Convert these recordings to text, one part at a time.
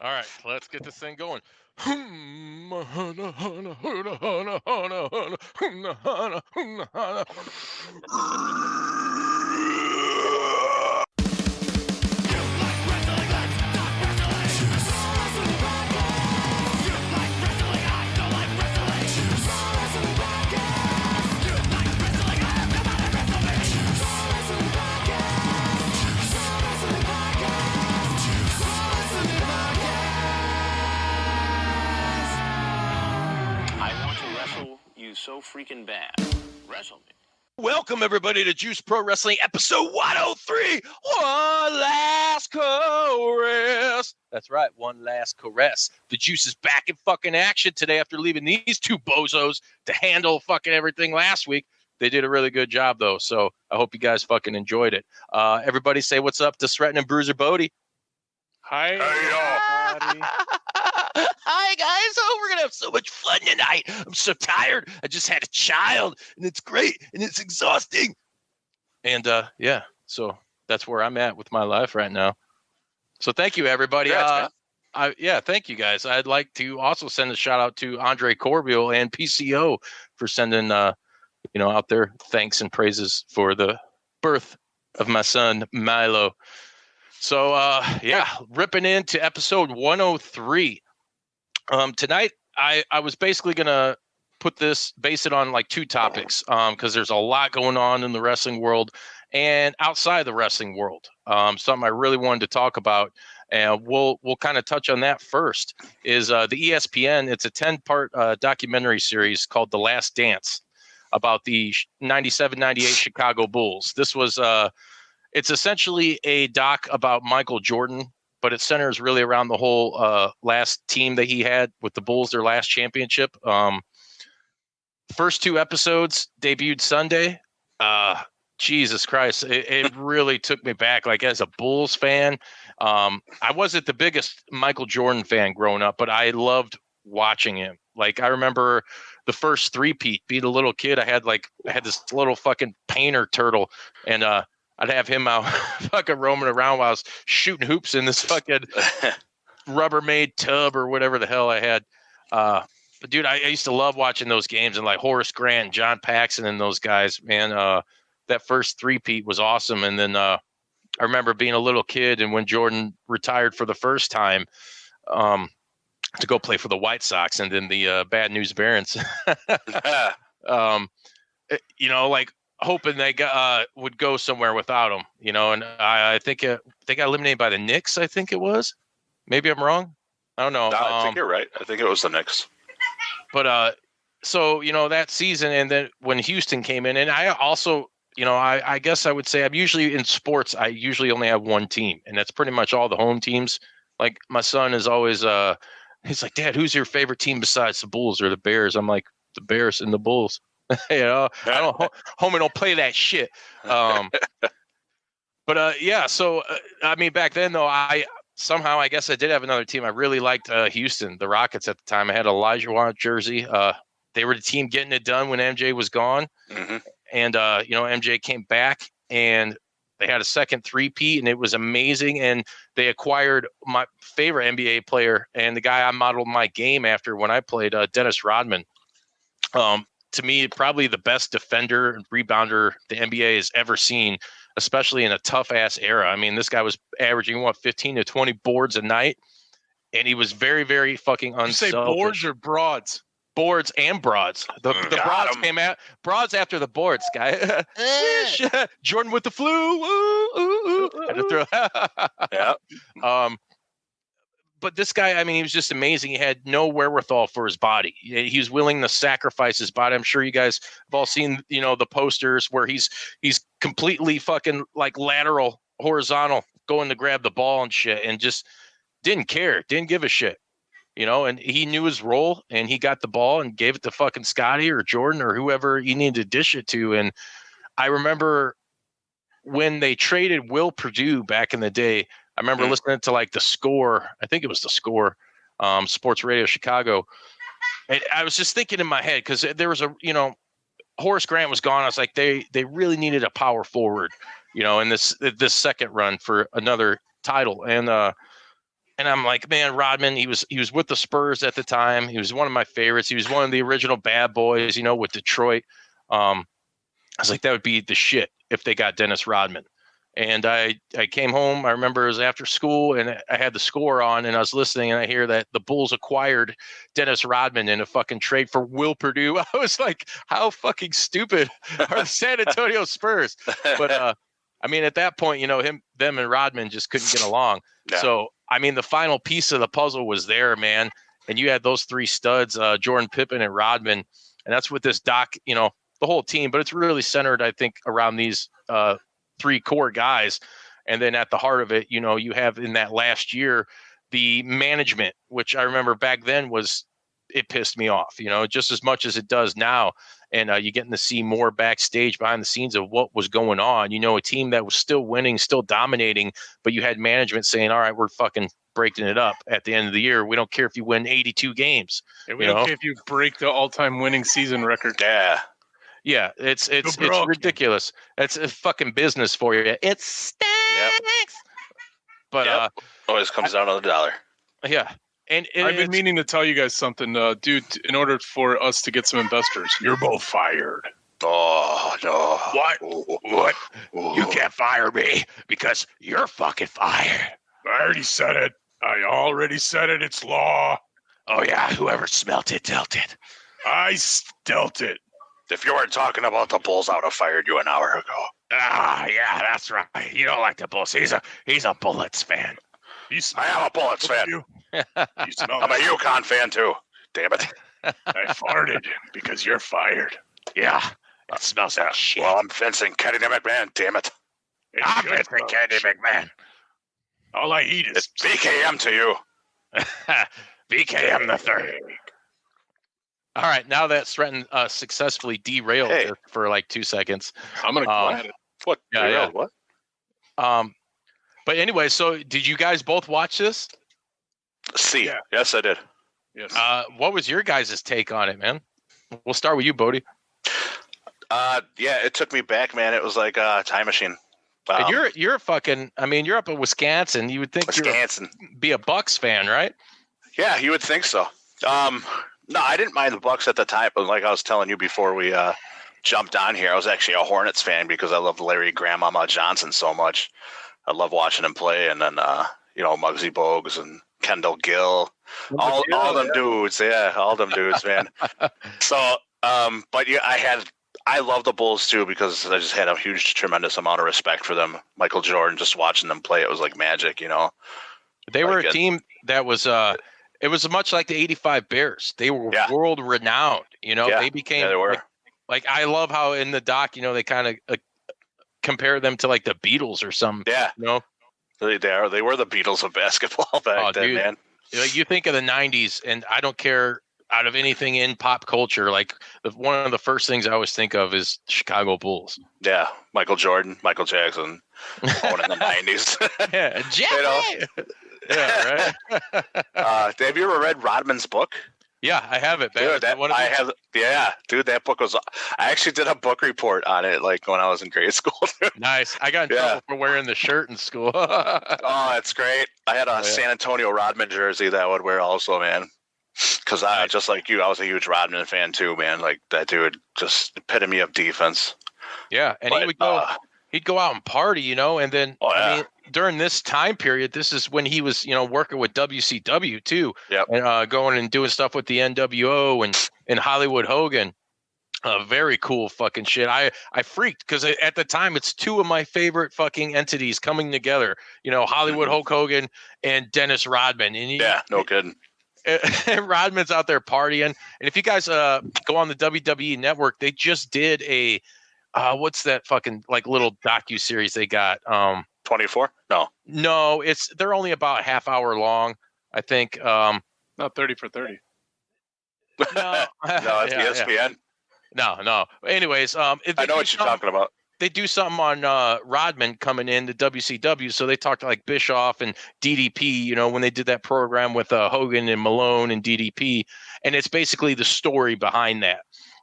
All right, let's get this thing going. So freaking bad. Wrestle me. Welcome, everybody, to Juice Pro Wrestling episode 103. One last caress. That's right, one last caress. The Juice is back in fucking action today after leaving these two bozos to handle fucking everything last week. They did a really good job, though, so I hope you guys fucking enjoyed it. Everybody say what's up to Sreten and Bruiser Bodi. Hi, everybody. Hi, guys. Oh, we're going to have so much fun tonight. I'm so tired. I just had a child, and it's great, and it's exhausting. And, yeah, so that's where I'm at with my life right now. So thank you, everybody. Thank you, guys. I'd like to also send a shout-out to Andre Corbiel and PCO for sending, out there thanks and praises for the birth of my son, Milo. So, ripping into episode 103. Tonight, I was basically going to base it on like two topics because there's a lot going on in the wrestling world and outside the wrestling world. Something I really wanted to talk about, and we'll kind of touch on that first, is the ESPN. It's a 10-part documentary series called The Last Dance about the 97-98 Chicago Bulls. This was it's essentially a doc about Michael Jordan, but it centers really around the whole last team that he had with the Bulls, their last championship. First two episodes debuted Sunday. Jesus Christ, it really took me back. Like, as a Bulls fan, I wasn't the biggest Michael Jordan fan growing up, but I loved watching him. Like, I remember the first three-peat, being a little kid. I had this little fucking painter turtle, and I'd have him out fucking roaming around while I was shooting hoops in this fucking Rubbermaid tub or whatever the hell I had. But dude, I used to love watching those games, and like Horace Grant, John Paxson, and those guys, man. That first three-peat was awesome. And then I remember being a little kid, and when Jordan retired for the first time to go play for the White Sox, and then the Bad News Barons, hoping they would go somewhere without him, and I think I got eliminated by the Knicks. I think it was. Maybe I'm wrong. I don't know. No, I think you're right. I think it was the Knicks. But so that season, and then when Houston came in, and I also, I guess I would say I'm usually in sports. I usually only have one team, and that's pretty much all the home teams. Like, my son is always, he's like, "Dad, who's your favorite team besides the Bulls or the Bears?" I'm like, "The Bears and the Bulls." I don't play that shit. So I mean, back then though, I guess I did have another team. I really liked Houston, the Rockets at the time. I had Elijah Watt jersey. They were the team getting it done when MJ was gone. Mm-hmm. And MJ came back, and they had a second three-peat, and it was amazing. And they acquired my favorite NBA player and the guy I modeled my game after when I played, Dennis Rodman. To me, probably the best defender and rebounder the NBA has ever seen, especially in a tough-ass era. I mean, this guy was averaging, 15 to 20 boards a night, and he was very, very fucking unselfish. You say boards or broads? Boards and broads. The broads came out. Broads after the boards, guy. Jordan with the flu. Ooh, ooh, ooh. Had to throw. Yeah. But this guy, I mean, he was just amazing. He had no wherewithal for his body. He was willing to sacrifice his body. I'm sure you guys have all seen, the posters where he's completely fucking like lateral, horizontal, going to grab the ball and shit, and just didn't care, didn't give a shit, and he knew his role, and he got the ball and gave it to fucking Scotty or Jordan or whoever he needed to dish it to. And I remember when they traded Will Perdue back in the day, I remember listening to like The Score. I think it was The Score, Sports Radio Chicago. And I was just thinking in my head, because there was Horace Grant was gone. I was like, they really needed a power forward, in this second run for another title. And And I'm like, man, Rodman, he was with the Spurs at the time. He was one of my favorites. He was one of the original bad boys, with Detroit. I was like, that would be the shit if they got Dennis Rodman. And I came home. I remember it was after school, and I had the score on, and I was listening, and I hear that the Bulls acquired Dennis Rodman in a fucking trade for Will Perdue. I was like, how fucking stupid are the San Antonio Spurs? But at that point, them and Rodman just couldn't get along. Yeah. So, the final piece of the puzzle was there, man. And you had those three studs, Jordan, Pippen, and Rodman. And that's what this doc, the whole team, but it's really centered, I think, around these three core guys. And then at the heart of it, you have in that last year, the management, which I remember back then it pissed me off, just as much as it does now. And you're getting to see more backstage behind the scenes of what was going on. A team that was still winning, still dominating, but you had management saying, all right, we're fucking breaking it up at the end of the year. We don't care if you win 82 games. Yeah, we don't care if you break the all-time winning season record. Yeah. Yeah, it's ridiculous. It's a fucking business for you. It stinks. Yep. But always comes down to the dollar. Yeah. And I've been meaning to tell you guys something, dude. In order for us to get some investors, you're both fired. Oh no! What? You can't fire me because you're fucking fired. I already said it. It's law. Oh yeah, whoever smelt it dealt it. I dealt it. If you weren't talking about the Bulls, I would have fired you an hour ago. Ah, yeah, that's right. You don't like the Bulls. He's a Bullets fan. I am a Bullets fan. I'm a UConn fan too. Damn it! I farted because you're fired. Yeah, it smells like shit. Well, I'm fencing Kennedy McMahon. Damn it! I'm fencing Kennedy McMahon. All I eat is it's BKM to you. BKM the third. All right, now that Sreten successfully derailed there for like 2 seconds. I'm gonna go at it. What? Yeah. What? But anyway, so did you guys both watch this? Yeah. Yes, I did. Yes. What was your guys' take on it, man? We'll start with you, Bodi. Yeah, it took me back, man. It was like a time machine. You're fucking. You're up in Wisconsin. You would think Wisconsin. you'd be a Bucks fan, right? Yeah, you would think so. No, I didn't mind the Bucks at the time, but like I was telling you before we jumped on here, I was actually a Hornets fan because I loved Larry Grandmama Johnson so much. I love watching him play, and then Muggsy Bogues and Kendall Gill, all them dudes, man. So, but yeah, I love the Bulls too because I just had a tremendous amount of respect for them. Michael Jordan, just watching them play, it was like magic, They were a team that was it was much like the '85 Bears. They were world renowned. They became. Yeah, they were. Like I love how in the doc, they kind of compare them to like the Beatles or something. Yeah. They were the Beatles of basketball back then, man. Like you think of the '90s, and I don't care out of anything in pop culture. Like one of the first things I always think of is Chicago Bulls. Yeah, Michael Jordan, Michael Jackson, born in the '90s. Yeah, Yeah, right. Have you ever read Rodman's book? Yeah, I have it. Dude, dude, that book was. I actually did a book report on it, like when I was in grade school. Nice. I got in trouble for wearing the shirt in school. Oh, that's great. I had a San Antonio Rodman jersey that I would wear also, man. Because I just like you, I was a huge Rodman fan too, man. Like that dude, just epitome of defense. Yeah, and he would go. He'd go out and party, and then during this time period, this is when he was, working with WCW too, and going and doing stuff with the NWO and Hollywood Hogan. Very cool fucking shit. I freaked because at the time it's two of my favorite fucking entities coming together. Hollywood Hulk Hogan and Dennis Rodman. And no kidding. Rodman's out there partying, and if you guys go on the WWE Network, they just did a. What's that fucking like little docu-series they got? 24? No, they're only about half hour long, I think. Not 30 for 30. No, it's ESPN. No. Anyways, I know what you're talking about. They do something on Rodman coming in to WCW, so they talked to like Bischoff and DDP, when they did that program with Hogan and Malone and DDP, and it's basically the story behind that.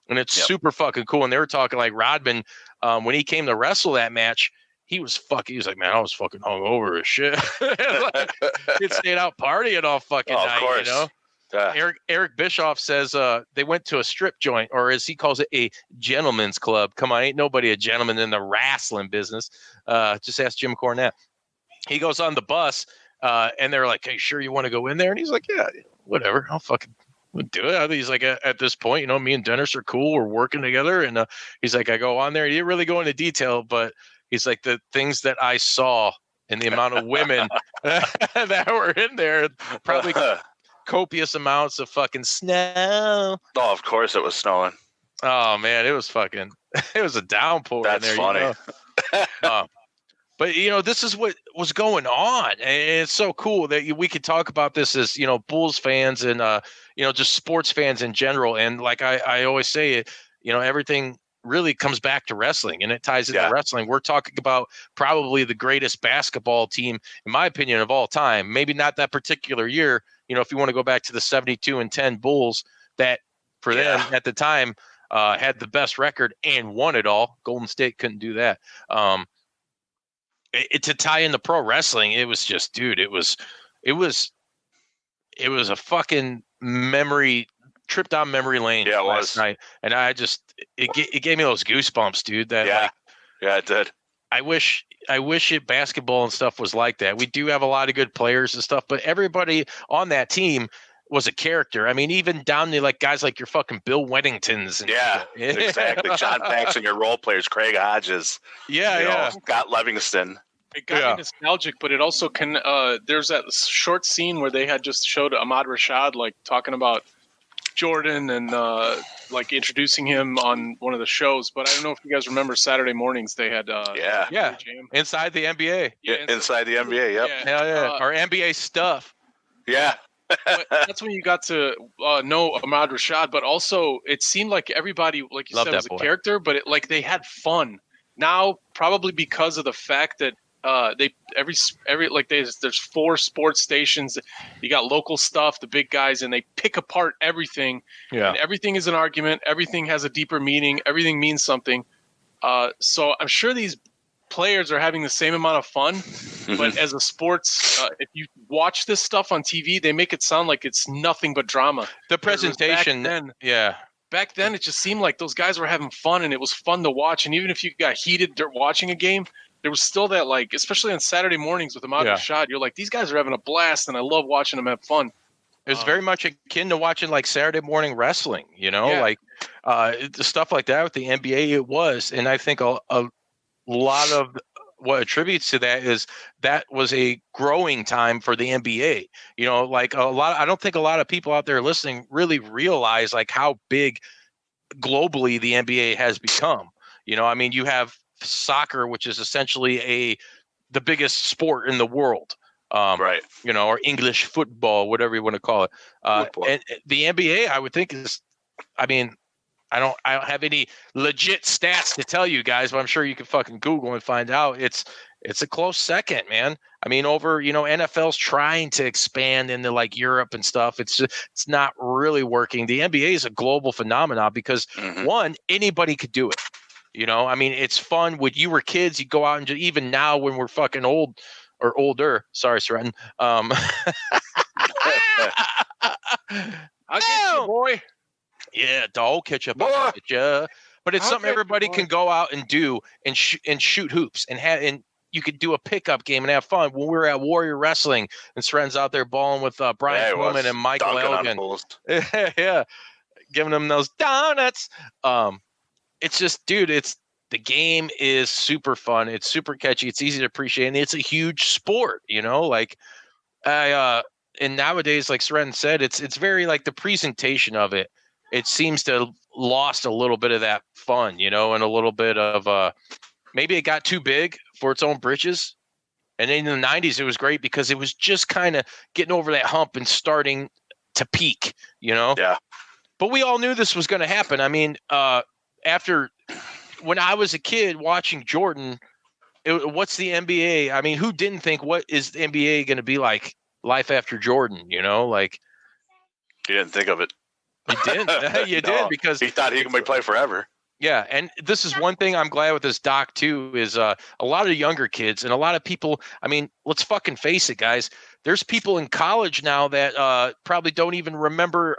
And it's super fucking cool. And they were talking like Rodman, when he came to wrestle that match, he was like, man, I was fucking hungover as shit. Like, he'd stayed out partying all fucking night, of course. you know. Eric Bischoff says they went to a strip joint, or as he calls it, a gentleman's club. Come on, ain't nobody a gentleman in the wrestling business. Just ask Jim Cornette. He goes on the bus, and they're like, hey, sure you want to go in there? And he's like, yeah, whatever. I'll fucking do it. He's like, at this point, you know, me and Dennis are cool. We're working together. And he's like, I go on there. He didn't really go into detail, but he's like, the things that I saw and the amount of women that were in there, probably copious amounts of fucking snow. Oh, of course it was snowing. Oh man, it was a downpour. That's in there, funny. You know? But you know, this is what was going on, and it's so cool that we could talk about this as, you know, Bulls fans and you know, just sports fans in general. And like I always say, it, you know, everything really comes back to wrestling, and it ties into wrestling. We're talking about probably the greatest basketball team, in my opinion, of all time. Maybe not that particular year. You know, if you want to go back to the 72-10 Bulls, that for them at the time had the best record and won it all. Golden State couldn't do that. To tie into pro wrestling, it was just, dude, it was a fucking trip down memory lane last night. And I just, it gave me those goosebumps, dude. That it did. I wish basketball and stuff was like that. We do have a lot of good players and stuff, but everybody on that team was a character. I mean, even down to like guys like your fucking Bill Weddingtons. And exactly. John Paxson, your role players, Craig Hodges. Scott Livingston. It got me nostalgic, but it also can. There's that short scene where they had just showed Ahmad Rashad like talking about Jordan and like introducing him on one of the shows. But I don't know if you guys remember Saturday mornings they had inside the NBA. Inside the NBA. Yep. Yeah. Our NBA stuff. Yeah. But that's when you got to know Ahmad Rashad, but also it seemed like everybody, like you said, was a character, but they had fun. Now, probably because of the fact that there's 4 sports stations, you got local stuff, the big guys, and they pick apart everything. Yeah. And everything is an argument. Everything has a deeper meaning. Everything means something. So I'm sure these players are having the same amount of fun, but as a sports, if you watch this stuff on TV, they make it sound like it's nothing but drama. The presentation, back then it just seemed like those guys were having fun, and it was fun to watch. And even if you got heated watching a game, there was still that, like, especially on Saturday mornings with Ahmad Rashad, you're like, these guys are having a blast, and I love watching them have fun. It was very much akin to watching like Saturday morning wrestling, you know, like stuff like that with the NBA. It was, and I think a lot of what attributes to that is that was a growing time for the NBA. You know, like I don't think a lot of people out there listening really realize like how big globally the NBA has become. You know, I mean, you have soccer, which is essentially the biggest sport in the world. Right. You know, or English football, whatever you want to call it. And the NBA, I would think is, I mean, I don't have any legit stats to tell you guys, but I'm sure you can fucking Google and find out. It's a close second, man. I mean, NFL's trying to expand into like Europe and stuff. It's not really working. The NBA is a global phenomenon because one, anybody could do it. You know, I mean, it's fun. When you were kids, you go out and even now when we're fucking old or older. Sorry, Sreten. I'll get you, boy. Yeah, dog ketchup. But it's something everybody can go out and do and shoot hoops and you could do a pickup game and have fun. When we were at Warrior Wrestling and Sren's out there balling with Brian Pillman and Michael Elgin. Yeah, giving them those donuts. It's just, dude, the game is super fun. It's super catchy. It's easy to appreciate, and it's a huge sport. You know, like and nowadays, like Sreten said, it's very like the presentation of it. It seems to have lost a little bit of that fun, you know, and a little bit of maybe it got too big for its own britches. And in the 90s, it was great because it was just kind of getting over that hump and starting to peak, you know? Yeah. But we all knew this was going to happen. I mean, when I was a kid watching Jordan, what's the NBA? I mean, who didn't think, what is the NBA going to be like life after Jordan, you know? Like, you didn't think of it. You didn't. You did because he thought he could play forever. Yeah, and this is one thing I'm glad with this doc too is a lot of younger kids and a lot of people. I mean, let's fucking face it, guys. There's people in college now that probably don't even remember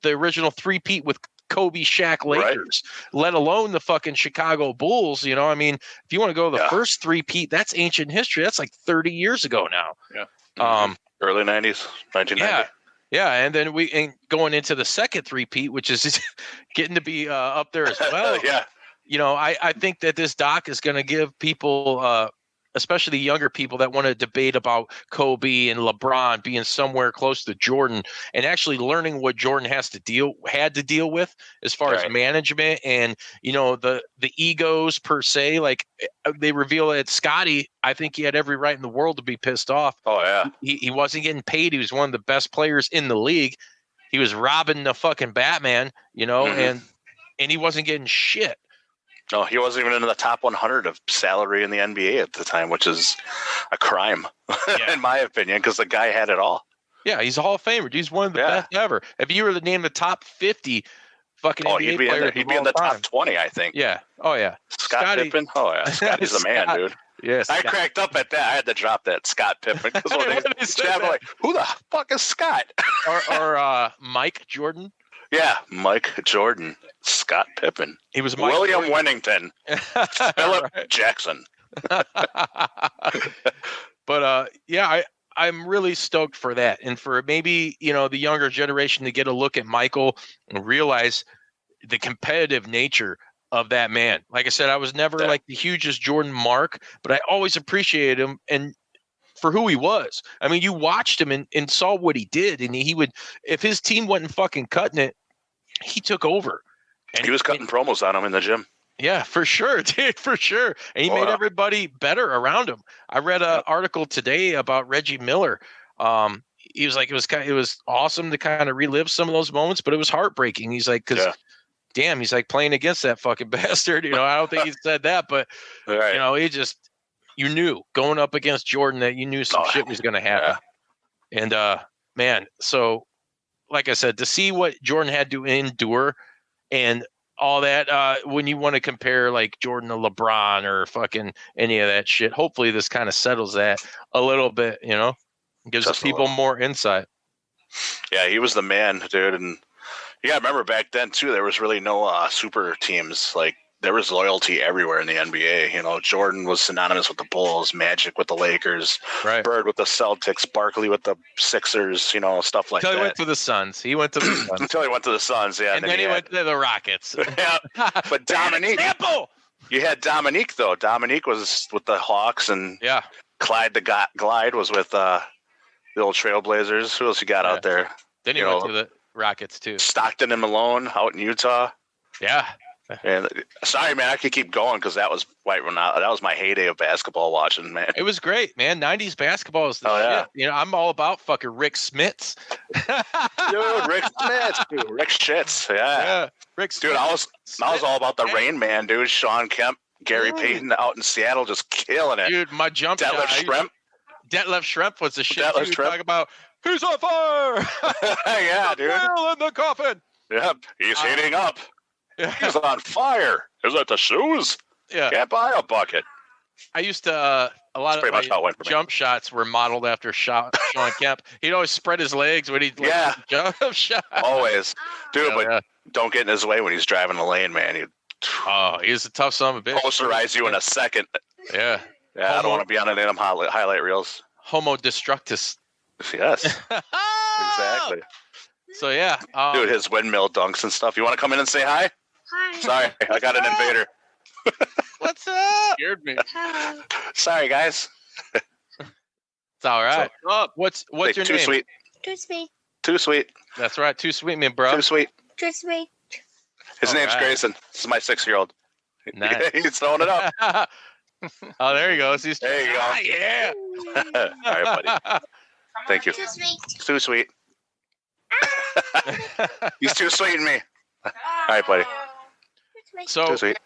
the original three-peat with Kobe, Shaq, Lakers, let alone the fucking Chicago Bulls. You know, I mean, if you want to go to the first three-peat, that's ancient history. That's like 30 years ago now. Yeah. Early 90s, 1990. Yeah, and then going into the second three-peat, which is getting to be up there as well. Yeah. You know, I think that this doc is going to give people, especially younger people that want to debate about Kobe and LeBron being somewhere close to Jordan and actually learning what Jordan had to deal with as far as management and, you know, the egos per se. Like they reveal that Scotty, I think he had every right in the world to be pissed off. Oh yeah. He wasn't getting paid. He was one of the best players in the league. He was robbing the fucking Batman, you know, and he wasn't getting shit. No, he wasn't even in the top 100 of salary in the NBA at the time, which is a crime, in my opinion, because the guy had it all. Yeah, he's a Hall of Famer. He's one of the best ever. If you were to name the top 50 fucking NBA players, he'd be in the top 20, I think. Yeah. Oh, yeah. Scottie Pippen? Oh, yeah. Scotty's the man, dude. Yes. I cracked up at that. I had to drop that Scott Pippen. Because when they said like, who the fuck is Scott? or Mike Jordan. Yeah, Mike Jordan, Scott Pippen. He was Mike William Jordan. Winnington, Philip Jackson. But I'm really stoked for that, and for maybe the younger generation to get a look at Michael and realize the competitive nature of that man. Like I said, I was never like the hugest Jordan mark, but I always appreciated him and for who he was. I mean, you watched him and saw what he did, and he would, if his team wasn't fucking cutting it, he took over. And he was cutting promos on him in the gym. Yeah, for sure, dude, for sure. And he made everybody better around him. I read an article today about Reggie Miller. He was like, it was awesome to kind of relive some of those moments, but it was heartbreaking. He's like, damn, he's like playing against that fucking bastard. You know, I don't think he said that, but he just, you knew going up against Jordan that you knew some shit was going to happen. Yeah. And man, so like I said, to see what Jordan had to endure and all that, when you want to compare like Jordan to LeBron or fucking any of that shit, hopefully this kind of settles that a little bit, gives the people more insight. Yeah, he was the man, dude. And you gotta remember back then too, there was really no super teams. Like there was loyalty everywhere in the NBA. Jordan was synonymous with the Bulls, Magic with the Lakers, Bird with the Celtics, Barkley with the Sixers, stuff like that. Until he went to the Suns. Until he went to the Suns, yeah. And then he went to the Rockets. Yeah. But Dominique. You had Dominique, though. Dominique was with the Hawks, and Clyde the Glide was with the old Trailblazers. Who else you got out there? Then he went to the Rockets, too. Stockton and Malone out in Utah. Yeah. And sorry, man, I could keep going because that was that was my heyday of basketball watching, man. It was great, man. 90s basketball is the shit. I'm all about fucking Rick Smits. Dude, Rick Smits, dude. Rick Shits, yeah. Rick Smits. Dude, I was all about the Rain Man, dude. Sean Kemp, Gary Payton out in Seattle just killing it. Dude, my jump Detlef shot. Detlef Schrempf was the shit. Detlef Schrempf. Talking about, he's on fire. Yeah, dude. Nail in the coffin. Yep, he's heating up. He's on fire. Is that the shoes? Yeah. Can't buy a bucket. I used to, a lot of my jump shots were modeled after Sean Kemp. He'd always spread his legs when he'd jump shot. Always. Dude, but don't get in his way when he's driving the lane, man. He's a tough son of a bitch. Posterize you in a second. Yeah. Yeah, I don't want to be on any of them highlight reels. Homo destructus. Yes. Exactly. So, yeah. Dude, his windmill dunks and stuff. You want to come in and say hi? Hi. Sorry, I got an invader. What's up? Scared me. Sorry, guys. It's all right. What's your too name? Sweet. Too sweet. Too sweet. That's right. Too sweet, man, bro. Too sweet. Too sweet. His name's Grayson. This is my 6-year-old. Nice. He's throwing it up. Oh, there he goes. There you go. Yeah. All right, buddy. Thank you. Too sweet. Too sweet. He's too sweet in me. All right, buddy. So, too sweet.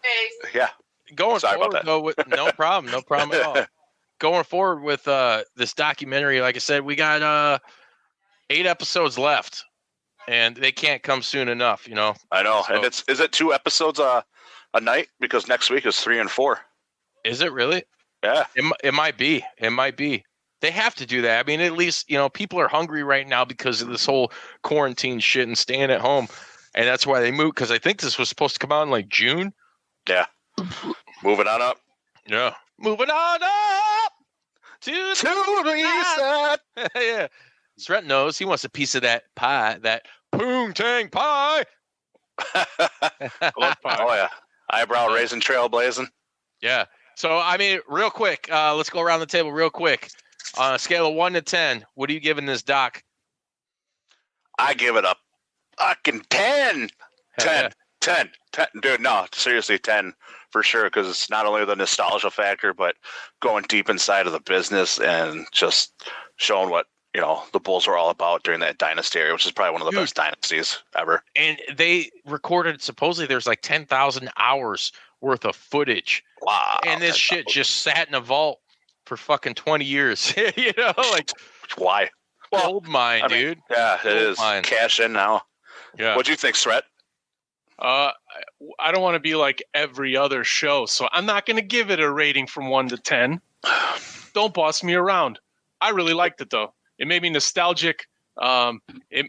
Yeah. Going forward, though, no problem at all. Going forward with this documentary, like I said, we got 8 episodes left, and they can't come soon enough. I know. So, and is it 2 episodes a night because next week is 3 and 4. Is it really? Yeah. It might be. It might be. They have to do that. I mean, at least, people are hungry right now because of this whole quarantine shit and staying at home. And that's why they moved, because I think this was supposed to come out in like June. Yeah. Moving on up. Yeah. Moving on up to the east side. Yeah. Sreten knows he wants a piece of that pie, that poontang pie. Oh, yeah. Eyebrow raising, trail blazing. Yeah. So, I mean, real quick, let's go around the table real quick. On a scale of 1 to 10, what are you giving this doc? I give it a fucking 10. 10. 10. Dude, no, seriously, 10 for sure, because it's not only the nostalgia factor, but going deep inside of the business and just showing what, the Bulls were all about during that dynasty era, which is probably one of the best dynasties ever. And they recorded, supposedly there's like 10,000 hours worth of footage. Wow. And this shit just sat in a vault for fucking 20 years. Like why? Well, gold mine, dude. Yeah, it is. Mine. Cash in now. Yeah. What'd you think, Sret? I don't want to be like every other show, so I'm not going to give it a rating from 1 to 10. Don't boss me around. I really liked it, though. It made me nostalgic. I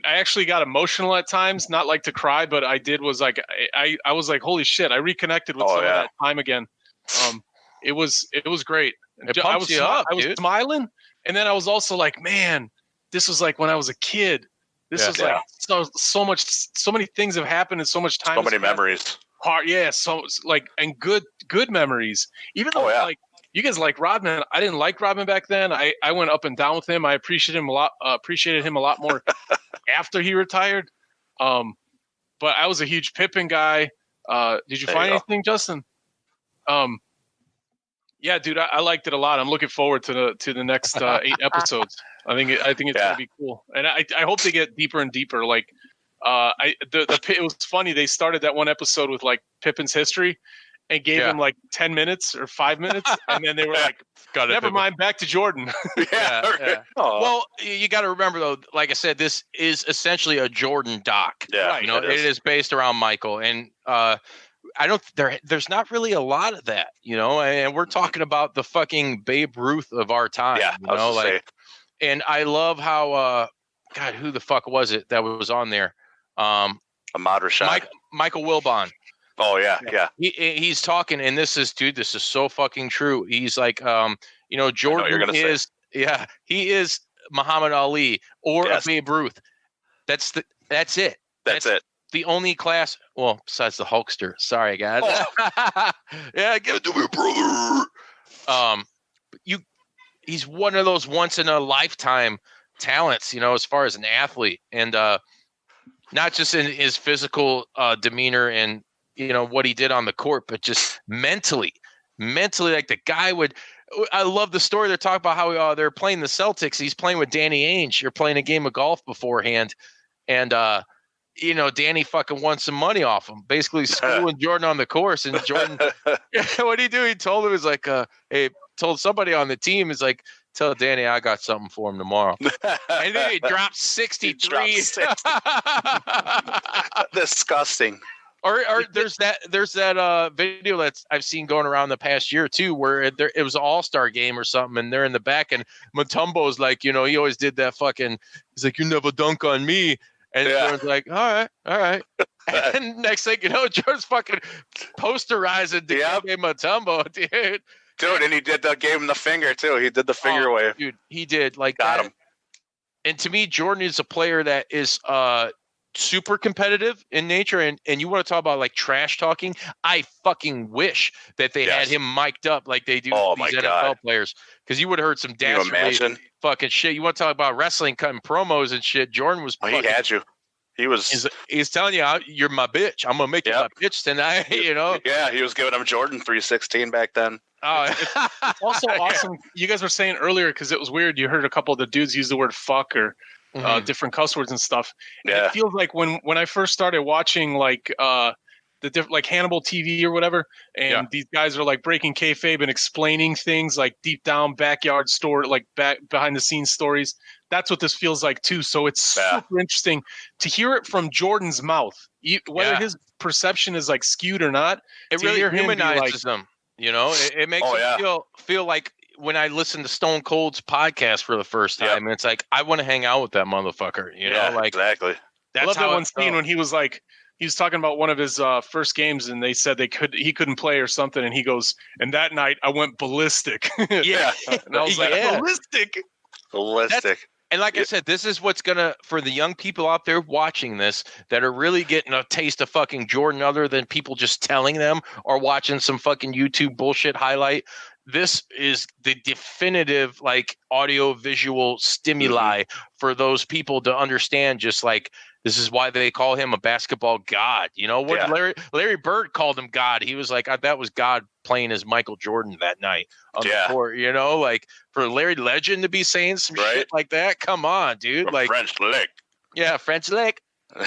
actually got emotional at times, not like to cry, but I was like, holy shit, I reconnected with some of that time again. It was great. I was smiling, and then I was also like, man, this was like when I was a kid. This was like so many things have happened in so much time. So many memories. So like, and good memories. Even though like you guys like Rodman, I didn't like Rodman back then. I went up and down with him. I appreciated him a lot more after he retired. But I was a huge Pippen guy. Did you find anything, Justin? Yeah, dude, I liked it a lot. I'm looking forward to the next 8 episodes. I think it's gonna be cool, and I hope they get deeper and deeper. Like, it was funny. They started that one episode with like Pippen's history, and gave him like 10 minutes or 5 minutes, and then they were like, "Never mind, back to Jordan." Yeah. Well, you got to remember though. Like I said, this is essentially a Jordan doc. Yeah, right, it is based around Michael, and there's not really a lot of that, and we're talking about the fucking Babe Ruth of our time. Yeah, and I love how God, who the fuck was it that was on there? Ahmad Rashad. Michael Wilbon. Oh yeah. He's talking, and this is so fucking true. He's like, Jordan is he is Muhammad Ali or a Babe Ruth. That's it. That's it. The only class, well, besides the Hulkster. Sorry, guys. Oh. Yeah, give it to me, brother. He's one of those once in a lifetime talents, as far as an athlete, and not just in his physical demeanor and what he did on the court, but just mentally, like the guy would. I love the story. They're talking about how they're playing the Celtics. He's playing with Danny Ainge. You're playing a game of golf beforehand, and Danny fucking won some money off him, basically schooling Jordan on the course. And Jordan, what did he do? He told him, told somebody on the team, is like, tell Danny I got something for him tomorrow. And then he dropped 63. Disgusting. Or there's that video that's I've seen going around the past year too, where it was an all-star game or something, and they're in the back, and Mutombo's like, he always did that fucking. He's like, you never dunk on me. And Jordan's like, all right. And next thing you know, Jordan's fucking posterizing Dikembe Mutombo, dude. Dude, and he gave him the finger too. He did the finger wave. Dude, he did. Like, got him. And to me, Jordan is a player that is super competitive in nature. And you want to talk about like trash talking? I fucking wish that they had him mic'd up like they do these NFL players. Because you would have heard some dastardly fucking shit. You want to talk about wrestling, cutting promos and shit? Jordan was. He had you. He was. He's telling you, you're my bitch. I'm gonna make you my bitch tonight. Yeah, he was giving him Jordan 316 back then. Oh, it's also awesome. You guys were saying earlier, because it was weird. You heard a couple of the dudes use the word fuck or different cuss words and stuff. And it feels like when I first started watching like like Hannibal TV or whatever, and these guys are like breaking kayfabe and explaining things like deep down backyard story, like back behind the scenes stories. That's what this feels like too. So it's super interesting to hear it from Jordan's mouth, whether his perception is like skewed or not. It really humanizes them. You know, it makes them feel like when I listen to Stone Cold's podcast for the first time, it's like I want to hang out with that motherfucker. You know, like exactly. I love that one scene when he was talking about one of his first games, and they said he couldn't play or something, and he goes, "And that night I went ballistic." Yeah, and I was like, ballistic. And like I said, this is what's for the young people out there watching this that are really getting a taste of fucking Jordan, other than people just telling them or watching some fucking YouTube bullshit highlight. This is the definitive like audio visual stimuli for those people to understand. Just like this is why they call him a basketball god. You know what Larry Bird called him God. He was like, that was God playing as Michael Jordan that night on the court. You know, like for Larry Legend to be saying some shit like that. Come on, dude. Like French lick. Yeah, French lick. He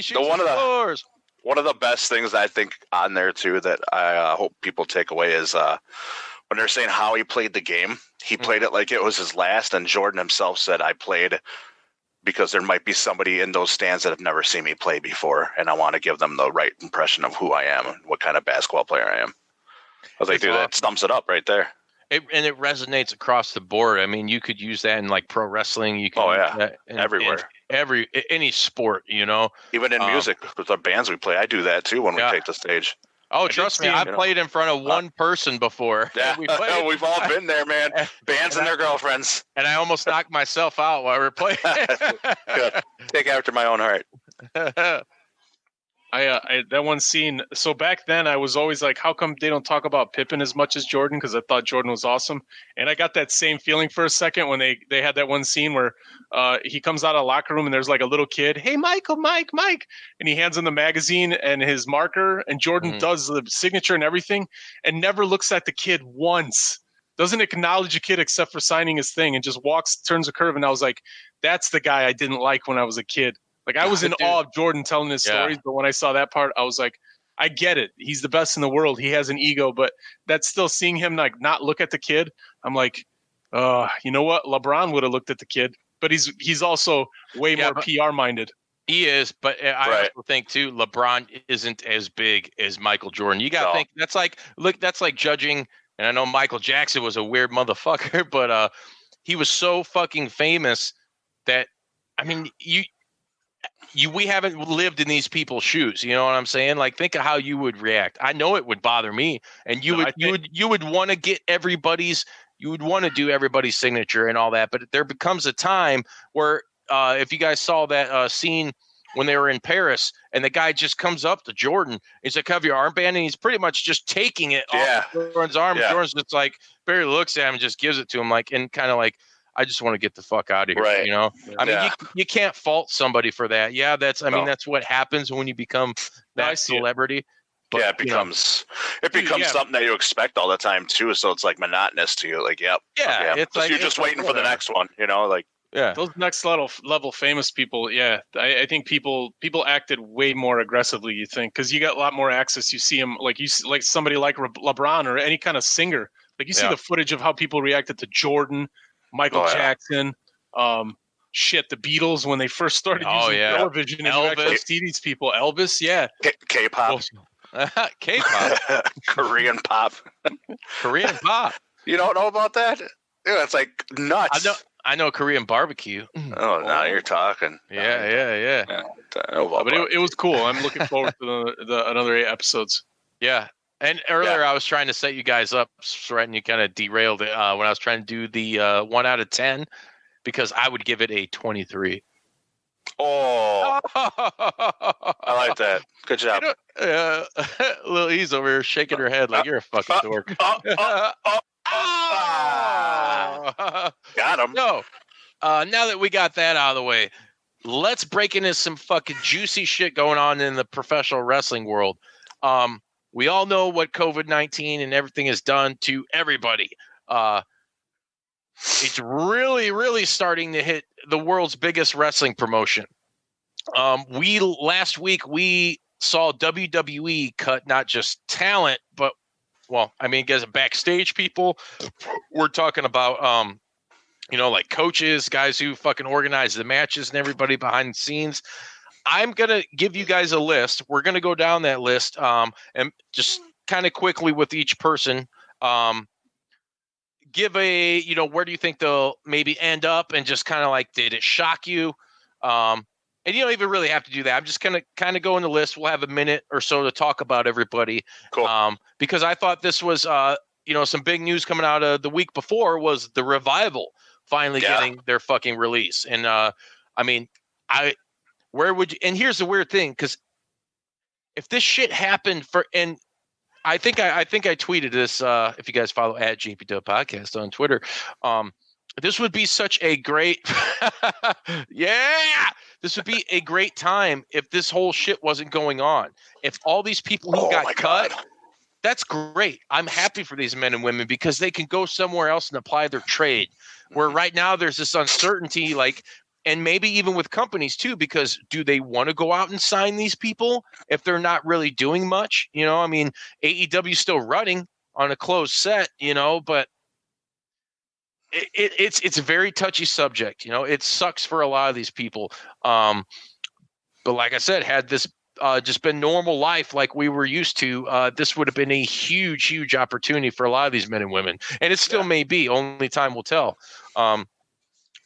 shoots one of the floors. One of the best things I think on there too that I hope people take away is when they're saying how he played the game. He played it like it was his last, and Jordan himself said, "I played because there might be somebody in those stands that have never seen me play before, and I want to give them the right impression of who I am and what kind of basketball player I am." I was like, dude, that sums it up right there. It resonates across the board. I mean, you could use that in like pro wrestling. You can use that everywhere. Any sport, you know. Even in music with the bands we play, I do that too when we take the stage. Oh, trust me, I've played in front of one person before. Yeah, we've all been there, man. Bands and their girlfriends. And I almost knocked myself out while we were playing. Good. Take after my own heart. I that one scene. So back then, I was always like, how come they don't talk about Pippen as much as Jordan? Because I thought Jordan was awesome. And I got that same feeling for a second when they had that one scene where he comes out of the locker room and there's like a little kid. Hey, Mike. And he hands him the magazine and his marker. And Jordan does the signature and everything and never looks at the kid once. Doesn't acknowledge a kid except for signing his thing and just turns a curve. And I was like, that's the guy I didn't like when I was a kid. Like I was in awe of Jordan telling his stories, but when I saw that part, I was like, I get it. He's the best in the world. He has an ego, but that's still seeing him like not look at the kid. I'm like, you know what? LeBron would have looked at the kid, but he's also way more PR minded. He is, but I also think too, LeBron isn't as big as Michael Jordan. You got to think that's like judging. And I know Michael Jackson was a weird motherfucker, but he was so fucking famous that, I mean, we haven't lived in these people's shoes. You know what I'm saying? Like, think of how you would react. I know it would bother me, and you would want to get you would want to do everybody's signature and all that. But there becomes a time where, if you guys saw that scene when they were in Paris, and the guy just comes up to Jordan, he's like, "Have your armband," and he's pretty much just taking it off Jordan's arm. Yeah. Jordan's just like barely looks at him and just gives it to him, like, and kind of like, I just want to get the fuck out of here. Right. You know, I mean, you can't fault somebody for that. Yeah. That's that's what happens when you become that celebrity. But, it becomes something that you expect all the time too. So it's like monotonous to you. Like, it's like, you're just waiting for the next one, you know, like, those next level famous people. Yeah. I think people acted way more aggressively, you think, because you got a lot more access. You see them like somebody like LeBron or any kind of singer. Like you see the footage of how people reacted to Jordan, Michael Jackson, the Beatles when they first started using television, and you actually see these people. Elvis, K-pop, K-pop, Korean pop. You don't know about that? Yeah, it's like nuts. I know Korean barbecue. Oh, now you're talking. Yeah. But it was cool. I'm looking forward to the another 8 episodes. Yeah. And earlier I was trying to set you guys up, Sreten, you kind of derailed it when I was trying to do the 1 out of 10, because I would give it a 23. Oh, I like that. Good job. Lil E's over here shaking her head like you're a fucking dork. Got him. No. Now that we got that out of the way, let's break into some fucking juicy shit going on in the professional wrestling world. We all know what COVID-19 and everything has done to everybody. It's really, really starting to hit the world's biggest wrestling promotion. Last week we saw WWE cut not just talent, but guys, backstage people. We're talking about like coaches, guys who fucking organize the matches, and everybody behind the scenes. I'm gonna give you guys a list. We're gonna go down that list, and just kind of quickly with each person, give a where do you think they'll maybe end up, and just kind of like, did it shock you? And you don't even really have to do that. I'm just gonna kind of go in the list. We'll have a minute or so to talk about everybody. Cool. Because I thought this was some big news coming out of the week before was the Revival finally getting their fucking release. And where would you? And here's the weird thing, because if this shit happened and I think I tweeted this. If you guys follow at JPW Podcast on Twitter, this would be such a great, this would be a great time if this whole shit wasn't going on. If all these people who got cut, that's great. I'm happy for these men and women because they can go somewhere else and apply their trade. Where right now there's this uncertainty, and maybe even with companies too, because do they want to go out and sign these people if they're not really doing much? AEW is still running on a closed set, but it's a very touchy subject. It sucks for a lot of these people. But like I said, had this just been normal life like we were used to, this would have been a huge, huge opportunity for a lot of these men and women. And it still may be. Only time will tell.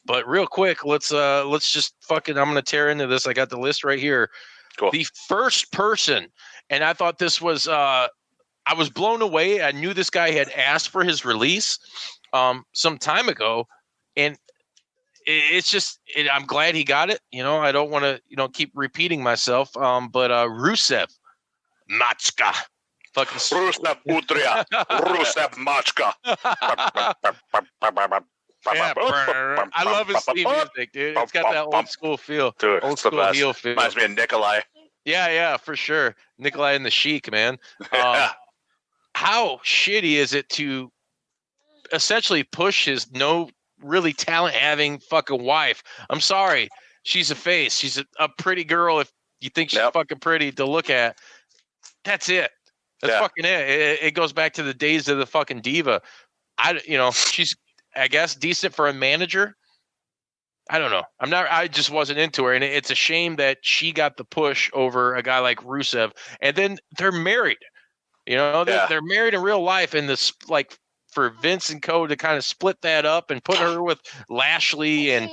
But real quick, let's just fucking, I'm going to tear into this. I got the list right here. Cool. The first person, and I thought this was, I was blown away. I knew this guy had asked for his release some time ago, and it's just, I'm glad he got it. I don't want to, keep repeating myself. But Rusev Machka. Fucking Rusev Utria. Rusev Machka. I love his theme music, dude. It's got that old school feel. Dude, old school heel feel. Reminds me of Nikolai. Yeah, for sure. Nikolai and the Sheik, man. How shitty is it to essentially push his no really talent having fucking wife? I'm sorry. She's a face. She's a pretty girl if you think she's fucking pretty to look at. That's it. That's fucking it. It goes back to the days of the fucking diva. She's, I guess, decent for a manager. I don't know. I just wasn't into her. And it's a shame that she got the push over a guy like Rusev. And then they're married. They're married in real life. And this, like, for Vince and Co. to kind of split that up and put her with Lashley, and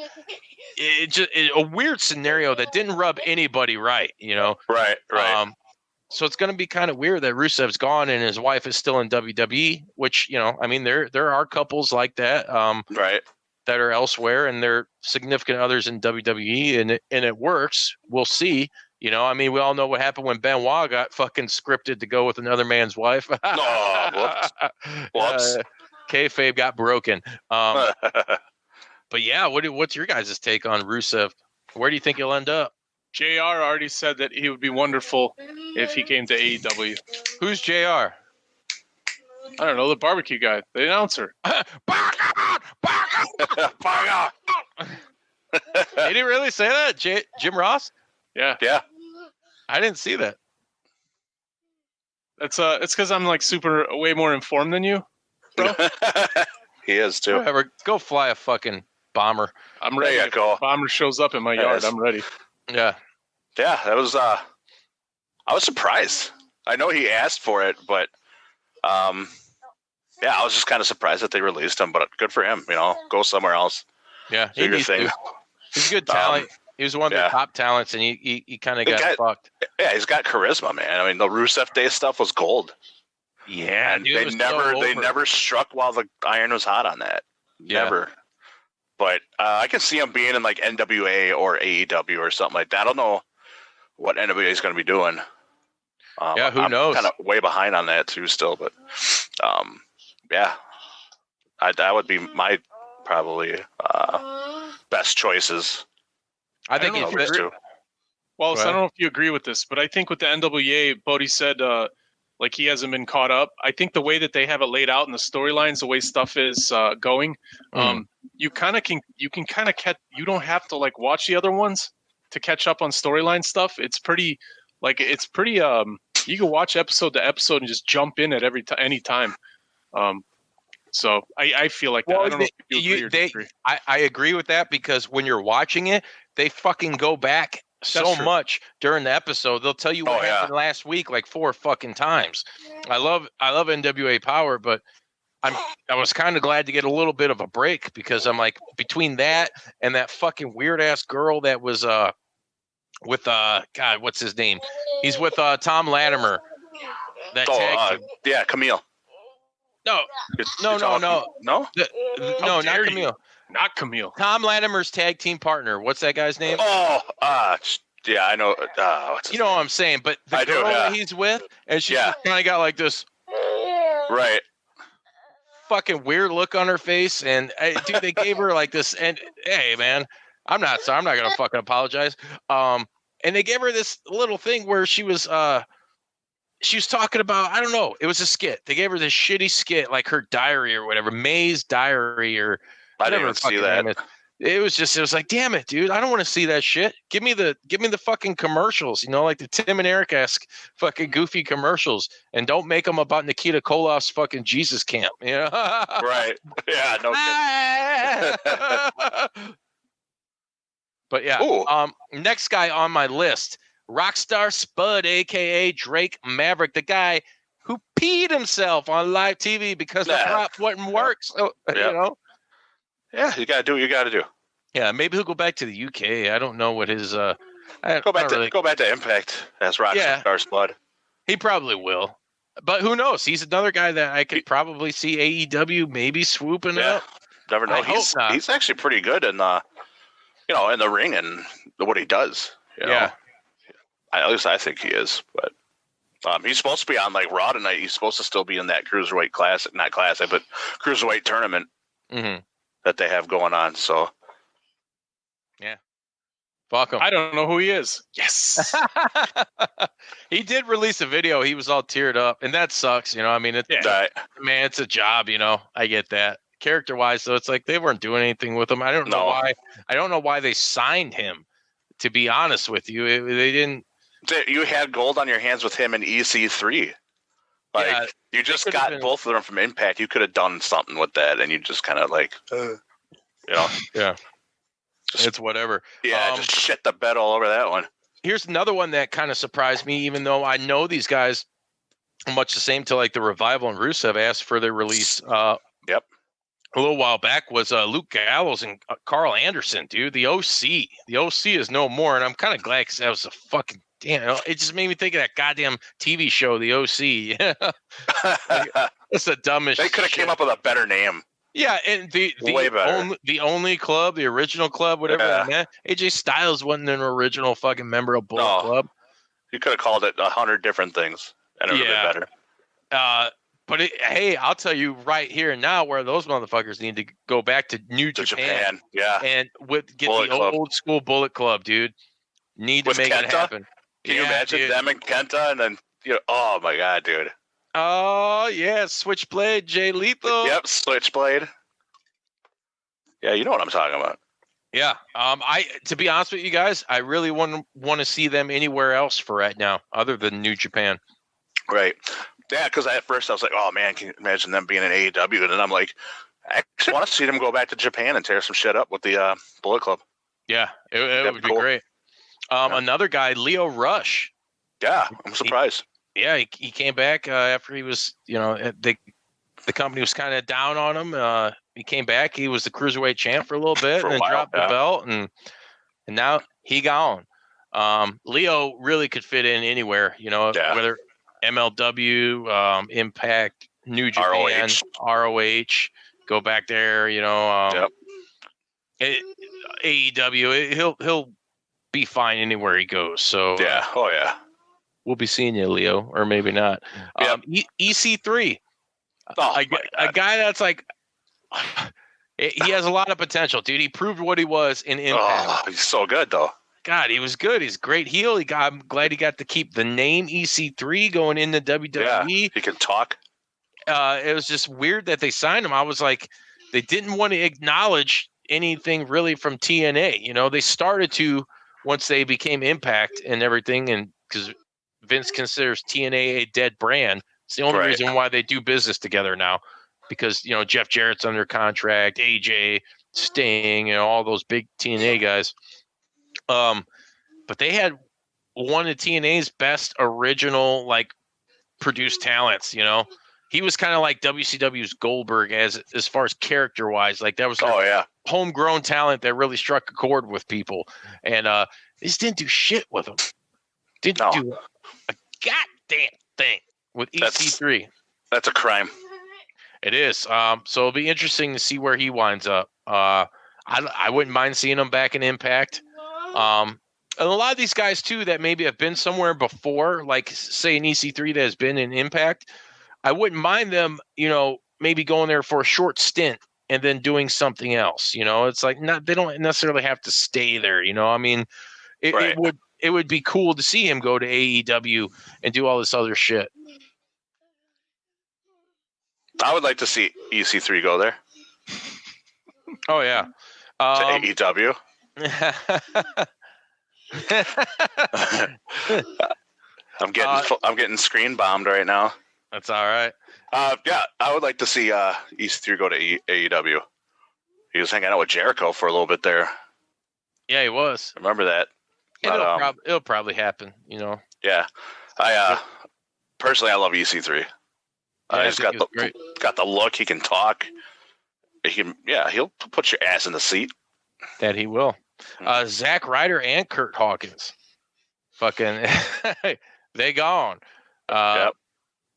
a weird scenario that didn't rub anybody right, Right. So it's going to be kind of weird that Rusev's gone and his wife is still in WWE, which, there are couples like that, right, that are elsewhere, and they're significant others in WWE, and it works. We'll see. We all know what happened when Benoit got fucking scripted to go with another man's wife. Whoops. Kayfabe got broken. But yeah, what's your guys' take on Rusev? Where do you think he'll end up? JR already said that he would be wonderful if he came to AEW. Who's JR? I don't know, the barbecue guy, the announcer. Did he really say that? Jim Ross? Yeah. I didn't see that. It's because I'm like way more informed than you, bro. He is too. Whatever. Go fly a fucking bomber. I'm ready. If a bomber shows up in my yard, I'm ready. Yeah. Yeah, that was I was surprised. I know he asked for it, but I was just kind of surprised that they released him, but good for him, go somewhere else. Yeah, do your thing. He's a good talent. He was one of the top talents, and he kind of got fucked. Yeah, he's got charisma, man. The Rusev Day stuff was gold. Yeah, and dude, they never struck while the iron was hot on that. Never. But I can see him being in like NWA or AEW or something like that. I don't know what NWA is going to be doing. Who knows? Kind of way behind on that too, still. But that would be my probably best choices. I think if you Well, so I don't know if you agree with this, but I think with the NWA, Bodi said like he hasn't been caught up. I think the way that they have it laid out in the storylines, the way stuff is going, you can kind of catch. You don't have to like watch the other ones to catch up on storyline stuff. It's pretty. You can watch episode to episode and just jump in at any time. So I feel like that. I don't know if you agree or disagree. I agree with that, because when you're watching it, they fucking go back so much during the episode. They'll tell you what happened last week like 4 fucking times. I love NWA Power, but I was kind of glad to get a little bit of a break, because I'm like, between that and that fucking weird ass girl that was with God, what's his name? He's with Tom Latimer. That Camille. No, not Camille. Not Camille. Tom Latimer's tag team partner. What's that guy's name? Yeah, I know. You know what I'm saying? But the girl that he's with, and she just kind of got like this, right? Fucking weird look on her face, and dude, they gave her like this. And hey, man, I'm not sorry. I'm not gonna fucking apologize. And they gave her this little thing where she was talking about, I don't know, it was a skit. They gave her this shitty skit, like her diary or whatever, May's diary or I didn't even see that. It was like, damn it, dude, I don't want to see that shit. Give me the fucking commercials, like the Tim and Eric-esque fucking goofy commercials, and don't make them about Nikita Koloff's fucking Jesus camp, Right. Yeah, no kidding. But yeah, next guy on my list, Rockstar Spud, a.k.a. Drake Maverick, the guy who peed himself on live TV because the prop wouldn't work. So, Yeah, you got to do what you got to do. Yeah, maybe he'll go back to the UK. I don't know what his go back to Impact as Rockstar Spud. He probably will. But who knows? He's another guy that I could probably see AEW maybe swooping up. Never know. He's actually pretty good in in the ring and what he does. Yeah. At least I think he is. But he's supposed to be on like Raw tonight. He's supposed to still be in that Cruiserweight but Cruiserweight tournament that they have going on. So yeah. Fuck him. I don't know who he is. Yes. He did release a video. He was all teared up, and that sucks. I mean, it's a job. I get that. Character-wise, so it's like they weren't doing anything with him. I don't know why. I don't know why they signed him. To be honest with you, they didn't. You had gold on your hands with him in EC3. You just got both of them from Impact. You could have done something with that, and you just kind of like, yeah. It's whatever. Yeah, just shit the bed all over that one. Here's another one that kind of surprised me, even though I know these guys much the same to like the Revival and Rusev asked for their release. Yep. A little while back was Luke Gallows and Carl Anderson, dude. The OC. The OC is no more, and I'm kind of glad because that was a fucking damn. It just made me think of that goddamn TV show, The OC. It's the dumbest. They could have came up with a better name. Yeah, and the only club, the original club, whatever that meant. AJ Styles wasn't an original fucking member of Bullet Club. You could have called it 100 different things, and it would have been better. But hey, I'll tell you right here and now where those motherfuckers need to go back to New Japan. Yeah, and get Bullet the old school Bullet Club, dude. Need to make it happen. Can you imagine them and Kenta, and then oh my god, dude. Oh yeah, Switchblade, Jay Lethal. Yep, Switchblade. Yeah, you know what I'm talking about. Yeah. To be honest with you guys, I really want to see them anywhere else for right now, other than New Japan. Right. Yeah, because at first I was like, oh man, can you imagine them being in AEW? And then I'm like, I actually want to see them go back to Japan and tear some shit up with the Bullet Club. Yeah, it would be great. Another guy, Leo Rush. Yeah, I'm surprised. He came back after he was, the company was kind of down on him. He came back. He was the Cruiserweight champ for a little bit and then dropped the belt. And now he gone. Leo really could fit in anywhere, whether MLW, Impact, New Japan, ROH, go back there, AEW, he'll be fine anywhere he goes. So we'll be seeing you, Leo, or maybe not. EC3, a guy that's like, he has a lot of potential, dude. He proved what he was in Impact. Oh, he's so good, though. God, he was good. He's a great heel. I'm glad he got to keep the name EC3 going into WWE. Yeah, he can talk. It was just weird that they signed him. I was like, they didn't want to acknowledge anything really from TNA. They started to once they became Impact and everything, and because Vince considers TNA a dead brand, it's the only reason why they do business together now, because Jeff Jarrett's under contract, AJ, Sting, all those big TNA guys. But they had one of TNA's best original produced talents. He was kind of like WCW's Goldberg as far as character wise. Like that was homegrown talent that really struck a chord with people, and they just didn't do shit with him. Didn't do a goddamn thing with EC3. That's a crime. It is. So it'll be interesting to see where he winds up. I wouldn't mind seeing him back in Impact. And a lot of these guys too that maybe have been somewhere before, like say an EC3 that has been in Impact, I wouldn't mind them, maybe going there for a short stint and then doing something else. It's like they don't necessarily have to stay there. I mean, it would be cool to see him go to AEW and do all this other shit. I would like to see EC3 go there. Oh yeah, to AEW. I'm getting screen bombed right now. That's all right. Yeah, I would like to see EC3 go to AEW. He was hanging out with Jericho for a little bit there. Yeah, he was. Remember that? It'll probably happen. Yeah, I personally I love EC3. He's got the look. He can talk. He'll put your ass in the seat. That he will. Zack Ryder and Kurt Hawkins. Fucking, they gone.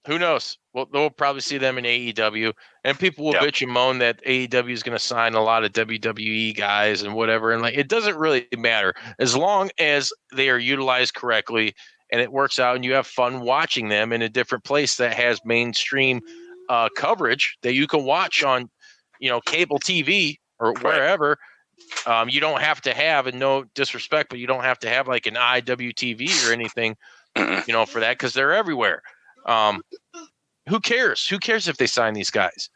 Who knows? We'll probably see them in AEW, and people will bitch and moan that AEW is going to sign a lot of WWE guys and whatever. And it doesn't really matter as long as they are utilized correctly and it works out, and you have fun watching them in a different place that has mainstream coverage that you can watch on, cable TV or wherever. You don't have to have, and no disrespect, but you don't have to have like an IWTV or anything, for that, because they're everywhere. Who cares? Who cares if they sign these guys?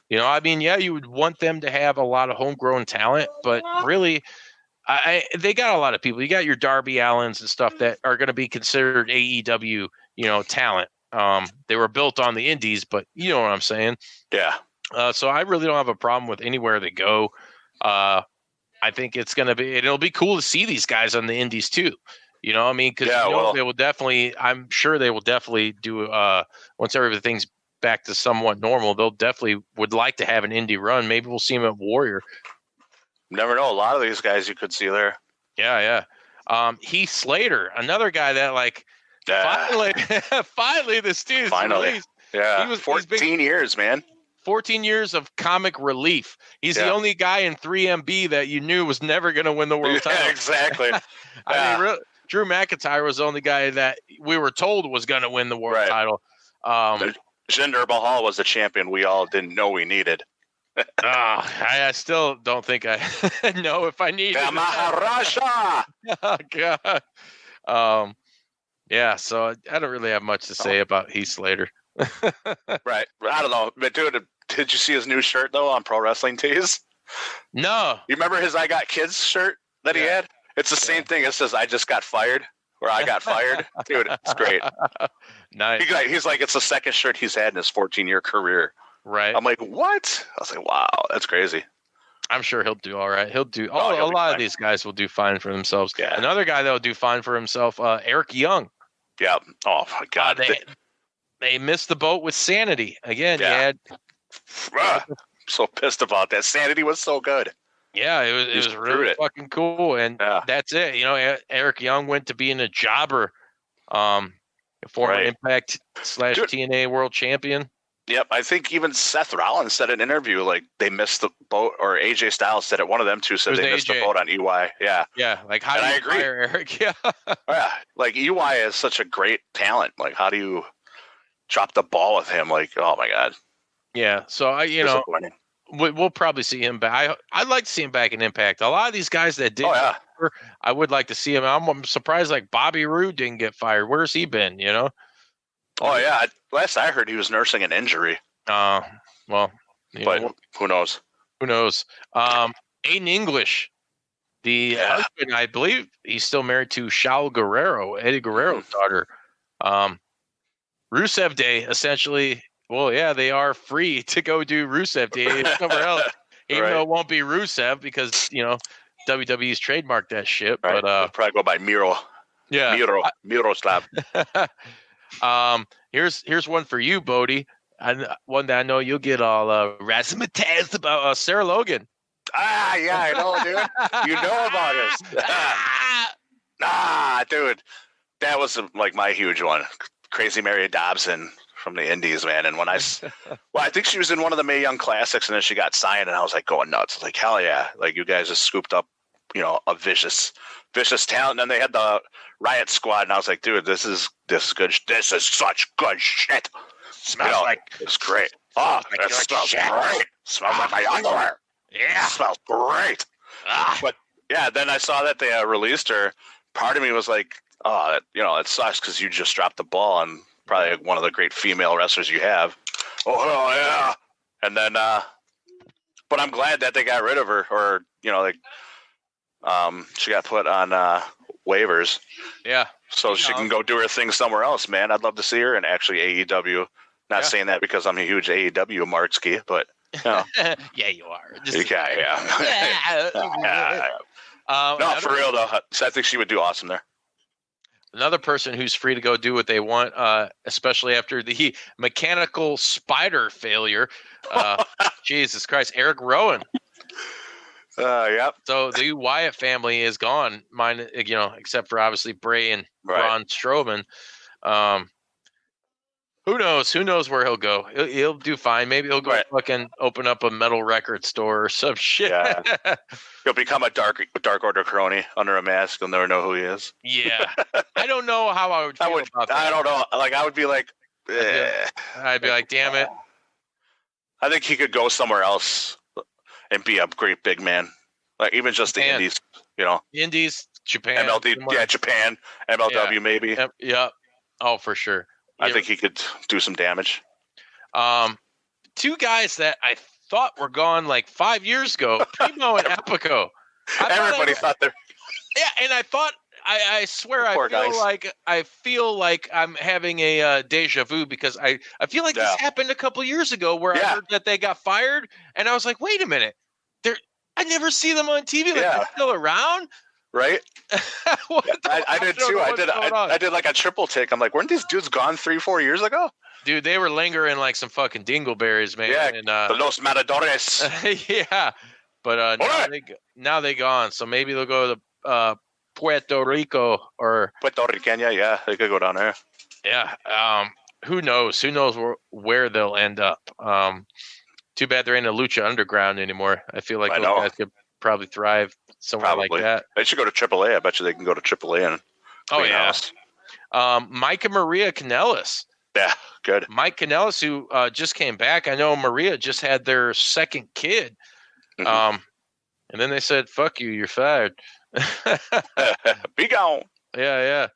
You would want them to have a lot of homegrown talent, but really, they got a lot of people. You got your Darby Allins and stuff that are going to be considered AEW, talent. They were built on the indies, but you know what I'm saying? Yeah. So I really don't have a problem with anywhere they go. I think it'll be cool to see these guys on the indies too. Because they will definitely, I'm sure they will definitely do, once everything's back to somewhat normal, they'll definitely would like to have an indie run. Maybe we'll see them at Warrior. Never know. A lot of these guys you could see there. Yeah. Heath Slater, another guy that finally this dude's released. Yeah. He was 14 years, man. 14 years of comic relief. He's the only guy in 3MB that you knew was never going to win the world title. Exactly. I mean, Drew McIntyre was the only guy that we were told was going to win the world title. Jinder Mahal was the champion we all didn't know we needed. I still don't think I know if I need it. Maharaja! Oh, God. So I don't really have much to say about Heath Slater. Right. I don't know. But dude, did you see his new shirt, though, on Pro Wrestling Tees? No. You remember his I Got Kids shirt that he had? It's the same thing. It says, I just got fired, or I got fired. Dude, it's great. Nice. He's like, it's the second shirt he's had in his 14-year career. Right. I'm like, what? I was like, wow, that's crazy. I'm sure he'll do all right. He'll do. A lot of these guys will do fine for themselves. Yeah. Another guy that will do fine for himself, Eric Young. Yeah. Oh, my God. They missed the boat with Sanity. Again, so pissed about that. Sanity was so good. Yeah, it was really fucking cool. And that's it. Eric Young went to being a jobber, former Impact / TNA world champion. Yep, I think even Seth Rollins said in an interview, like, they missed the boat, or AJ Styles said it. One of them two said they missed the boat on EY. Yeah. Yeah, like, how do you fire Eric? Yeah. Like, EY is such a great talent. Like, how do you drop the ball with him? Like, oh, my God. Yeah, so, we'll probably see him back. I'd like to see him back in Impact. A lot of these guys that did, I would like to see him. I'm surprised, like, Bobby Roode didn't get fired. Where's he been, Oh, yeah. Last I heard, he was nursing an injury. Well, who knows? Who knows? Aiden English husband, I believe he's still married to Shaul Guerrero, Eddie Guerrero's daughter. Rusev Day, essentially. Well, yeah, they are free to go do Rusev Day somewhere else, even though it won't be Rusev because WWE's trademarked that shit. Right. But It'll probably go by Miro. Yeah, Miroslav. Here's one for you, Bodie. One that I know you'll get all razzmatazz about Sarah Logan. Yeah, I know, dude. You know about us. Dude, that was like my huge one. Crazy Mary Dobson from the Indies, man. And when I think she was in one of the Mae Young Classics, and then she got signed, and I was like going nuts. Like, hell yeah! Like, you guys just scooped up, a vicious talent. And then they had the Riot Squad, and I was like, dude, this is good. This is such good shit. Smells like it's great. Oh, it smells great. Smells like my underwear. Yeah, smells great. But yeah, then I saw that they released her. Part of me was like, oh, it sucks because you just dropped the ball on probably one of the great female wrestlers you have. Oh yeah. And then, but I'm glad that they got rid of her, or she got put on waivers. Yeah. So she can go do her thing somewhere else, man. I'd love to see her in actually AEW. Not saying that because I'm a huge AEW Marksky, but yeah, you are. No, for real though. I think she would do awesome there. Another person who's free to go do what they want, especially after the mechanical spider failure. Jesus Christ, Eric Rowan. Yep. So the Wyatt family is gone, except for obviously Bray and Braun Strowman. Who knows? Who knows where he'll go? He'll do fine. Maybe he'll go fucking open up a metal record store or some shit. Yeah. He'll become a dark order crony under a mask. They'll never know who he is. Yeah. I don't know how I would feel about that. I don't know. Like, I would be like, I'd be like, damn it. I think he could go somewhere else and be a great big man. Like, even just the Indies, Indies, Japan. MLD, Japan, MLW maybe. Yeah. Oh, for sure. I think he could do some damage. Two guys that I thought were gone like 5 years ago, Primo and Apico. Everybody thought they're. Yeah, and I thought, I swear, I feel like I'm having a deja vu because I feel like this happened a couple years ago where I heard that they got fired, and I was like, wait a minute, I never see them on TV. Like, they're still around. Right? I did too. I did like a triple take. I'm like, weren't these dudes gone 3-4 years ago? Dude, they were lingering like some fucking dingleberries, man. Yeah, and, the Los Matadores. Yeah, but now they gone. So maybe they'll go to Puerto Rico or Puerto Rican. Yeah, they could go down there. Yeah. Who knows? Who knows where they'll end up? Too bad there ain't a Lucha Underground anymore. I feel like those guys could probably thrive somewhere like that. They should go to AAA. I bet you they can go to AAA and clean house. Mike and Maria Kanellis. Yeah, good. Mike Kanellis, who just came back. I know Maria just had their second kid. And then they said, fuck you, you're fired. Be gone. Yeah.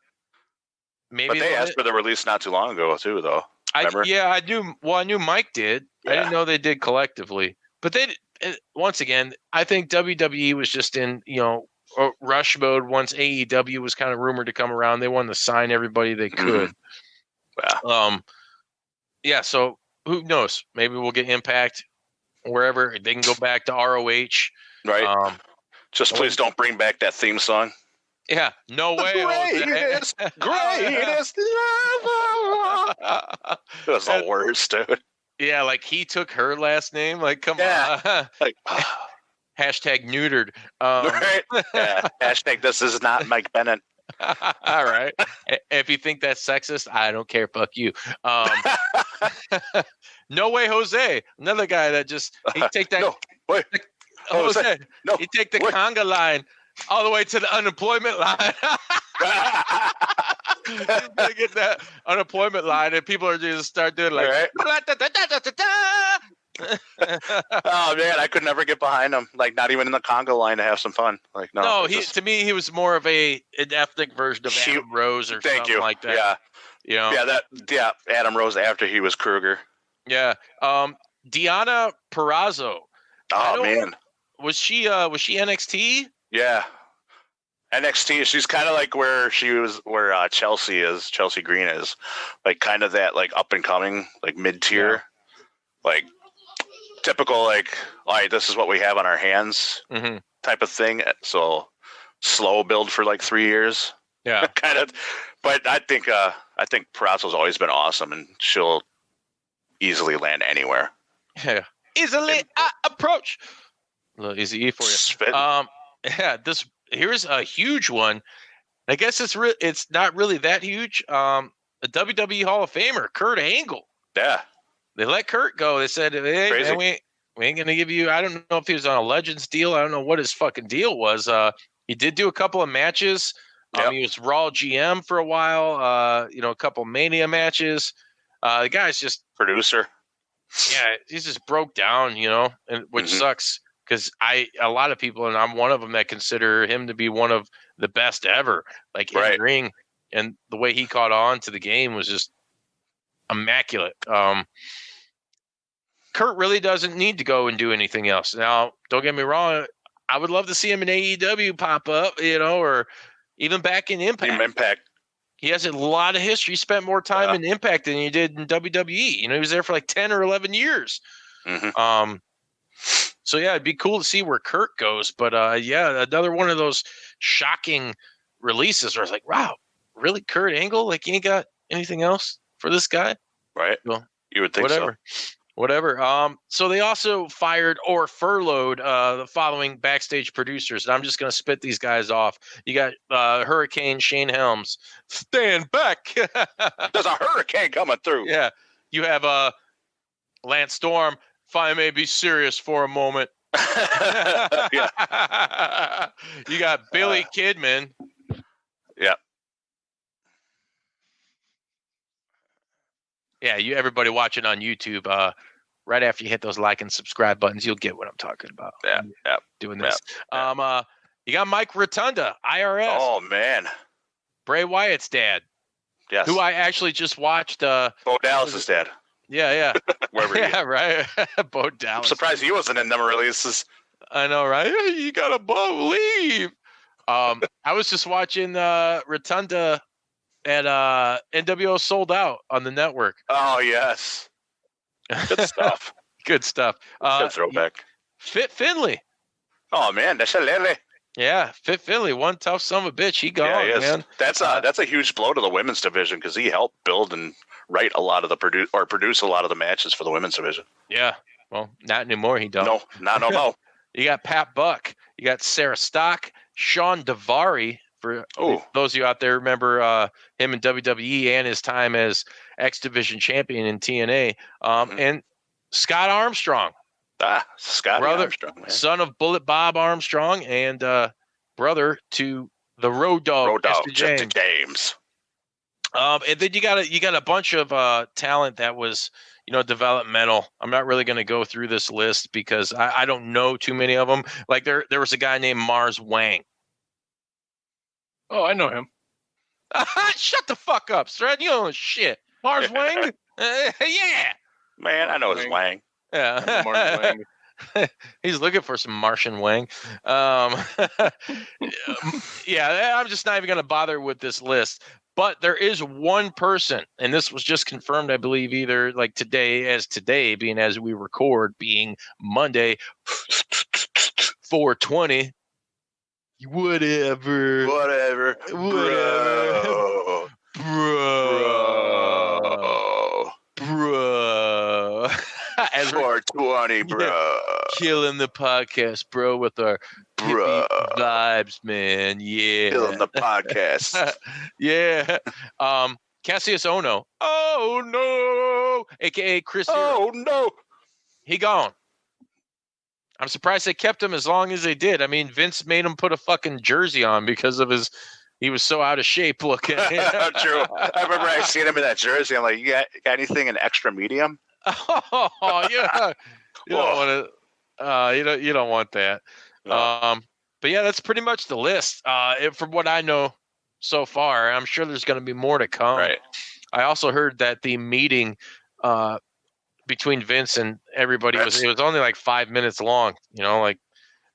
Maybe but they asked for the release not too long ago too, though. I knew Mike did. Yeah. I didn't know they did collectively. But once again, I think WWE was just in, rush mode once AEW was kind of rumored to come around. They wanted to sign everybody they could. Yeah. So who knows? Maybe we'll get Impact wherever. They can go back to ROH. Right. Just please don't bring back that theme song. Yeah, no way. Greatest love. It was the worst, dude. Yeah, like he took her last name. Like, come on. Like, hashtag neutered. Right? Yeah. Hashtag this is not Mike Bennett. All right. If you think that's sexist, I don't care. Fuck you. No way, Jose. Another guy that just he take that. No, wait. Jose. No. He take the conga line all the way to the unemployment line. They get that unemployment line, and people are just start doing like. Right. Oh man, I could never get behind him. Like, not even in the conga line to have some fun. Like, no. To me, he was more of an ethnic version of Adam Rose or something like that. Yeah. Adam Rose after he was Kruger. Yeah. Deonna Purrazzo. Oh man. Was she NXT? Yeah. NXT, she's kind of like where Chelsea Green is, like kind of that like up and coming, like mid tier, like typical like, all right, this is what we have on our hands type of thing. So slow build for like 3 years. Yeah, kind of. But I think Purrazzo's always been awesome, and she'll easily land anywhere. Yeah, easily approach. A little easy E for you. Spit. Here's a huge one. I guess it's not really that huge. A WWE Hall of Famer, Kurt Angle. Yeah. They let Kurt go. They said, hey, man, we ain't going to give you – I don't know if he was on a Legends deal. I don't know what his fucking deal was. He did do a couple of matches. Yep. He was Raw GM for a while, a couple Mania matches. The guy's just – producer. Yeah, he's just broke down, and which sucks. Because a lot of people, and I'm one of them, that consider him to be one of the best ever, like in the ring, and the way he caught on to the game was just immaculate. Kurt really doesn't need to go and do anything else. Now, don't get me wrong, I would love to see him in AEW pop up, or even back in Impact. He has a lot of history. He spent more time in Impact than he did in WWE. He was there for like 10 or 11 years. So, yeah, it'd be cool to see where Kurt goes. But, another one of those shocking releases where it's like, wow, really, Kurt Angle? Like, you ain't got anything else for this guy? Right. Well, you would think so. Whatever. So they also fired or furloughed the following backstage producers. And I'm just going to spit these guys off. You got Hurricane Shane Helms. Stand back. There's a hurricane coming through. Yeah. You have Lance Storm. If I may be serious for a moment. You got Billy Kidman. Yeah. Yeah, everybody watching on YouTube, right after you hit those like and subscribe buttons, you'll get what I'm talking about. Yeah. Doing this. You got Mike Rotunda, IRS. Oh, man. Bray Wyatt's dad. Yes. Who I actually just watched. Bo Dallas's dad. Yeah. Yeah, right. Bo Dallas. I'm surprised he wasn't in number releases. I know, right? You gotta believe. I was just watching Rotunda at NWO Sold Out on the network. Oh yes, good stuff. Good stuff. Good throwback. Fit Finley. Oh man, that's a lele. Yeah, Fit Finley, one tough son of a bitch. He gone, man. That's a huge blow to the women's division because he helped build and write a lot of the produce a lot of the matches for the women's division. Yeah, well, not anymore. He don't. No, not no more. You got Pat Buck. You got Sarah Stock, Sean Daivari. For those of you out there, remember him in WWE and his time as X Division champion in TNA. And Scott Armstrong. Scott Armstrong, man. Son of Bullet Bob Armstrong and brother to the Road Dogg, James. And then you got a bunch of talent that was, developmental. I'm not really going to go through this list because I don't know too many of them. Like there was a guy named Mars Wang. Oh, I know him. Shut the fuck up, Sreten. You don't know shit. Mars Wang? Yeah. Man, I know his Wang. Yeah. Mars Wang. He's looking for some Martian Wang. Yeah, I'm just not even going to bother with this list. But there is one person, and this was just confirmed, I believe, either like today, being as we record, being Monday, 4/20. Whatever. Bro. As 420, bro. Killing the podcast, bro, with our hippie vibes, man. Yeah. Killing the podcast. Yeah. Cassius Ono. Oh, no. A.K.A. Chris Hero. Oh, no. He gone. I'm surprised they kept him as long as they did. I mean, Vince made him put a fucking jersey on because of he was so out of shape looking. True. I remember I seen him in that jersey. I'm like, you got anything in extra medium? Oh, yeah. You don't want to, you don't want that. No. But yeah, that's pretty much the list. From what I know so far, I'm sure there's going to be more to come. Right. I also heard that the meeting, between Vince and everybody it was only like 5 minutes long, like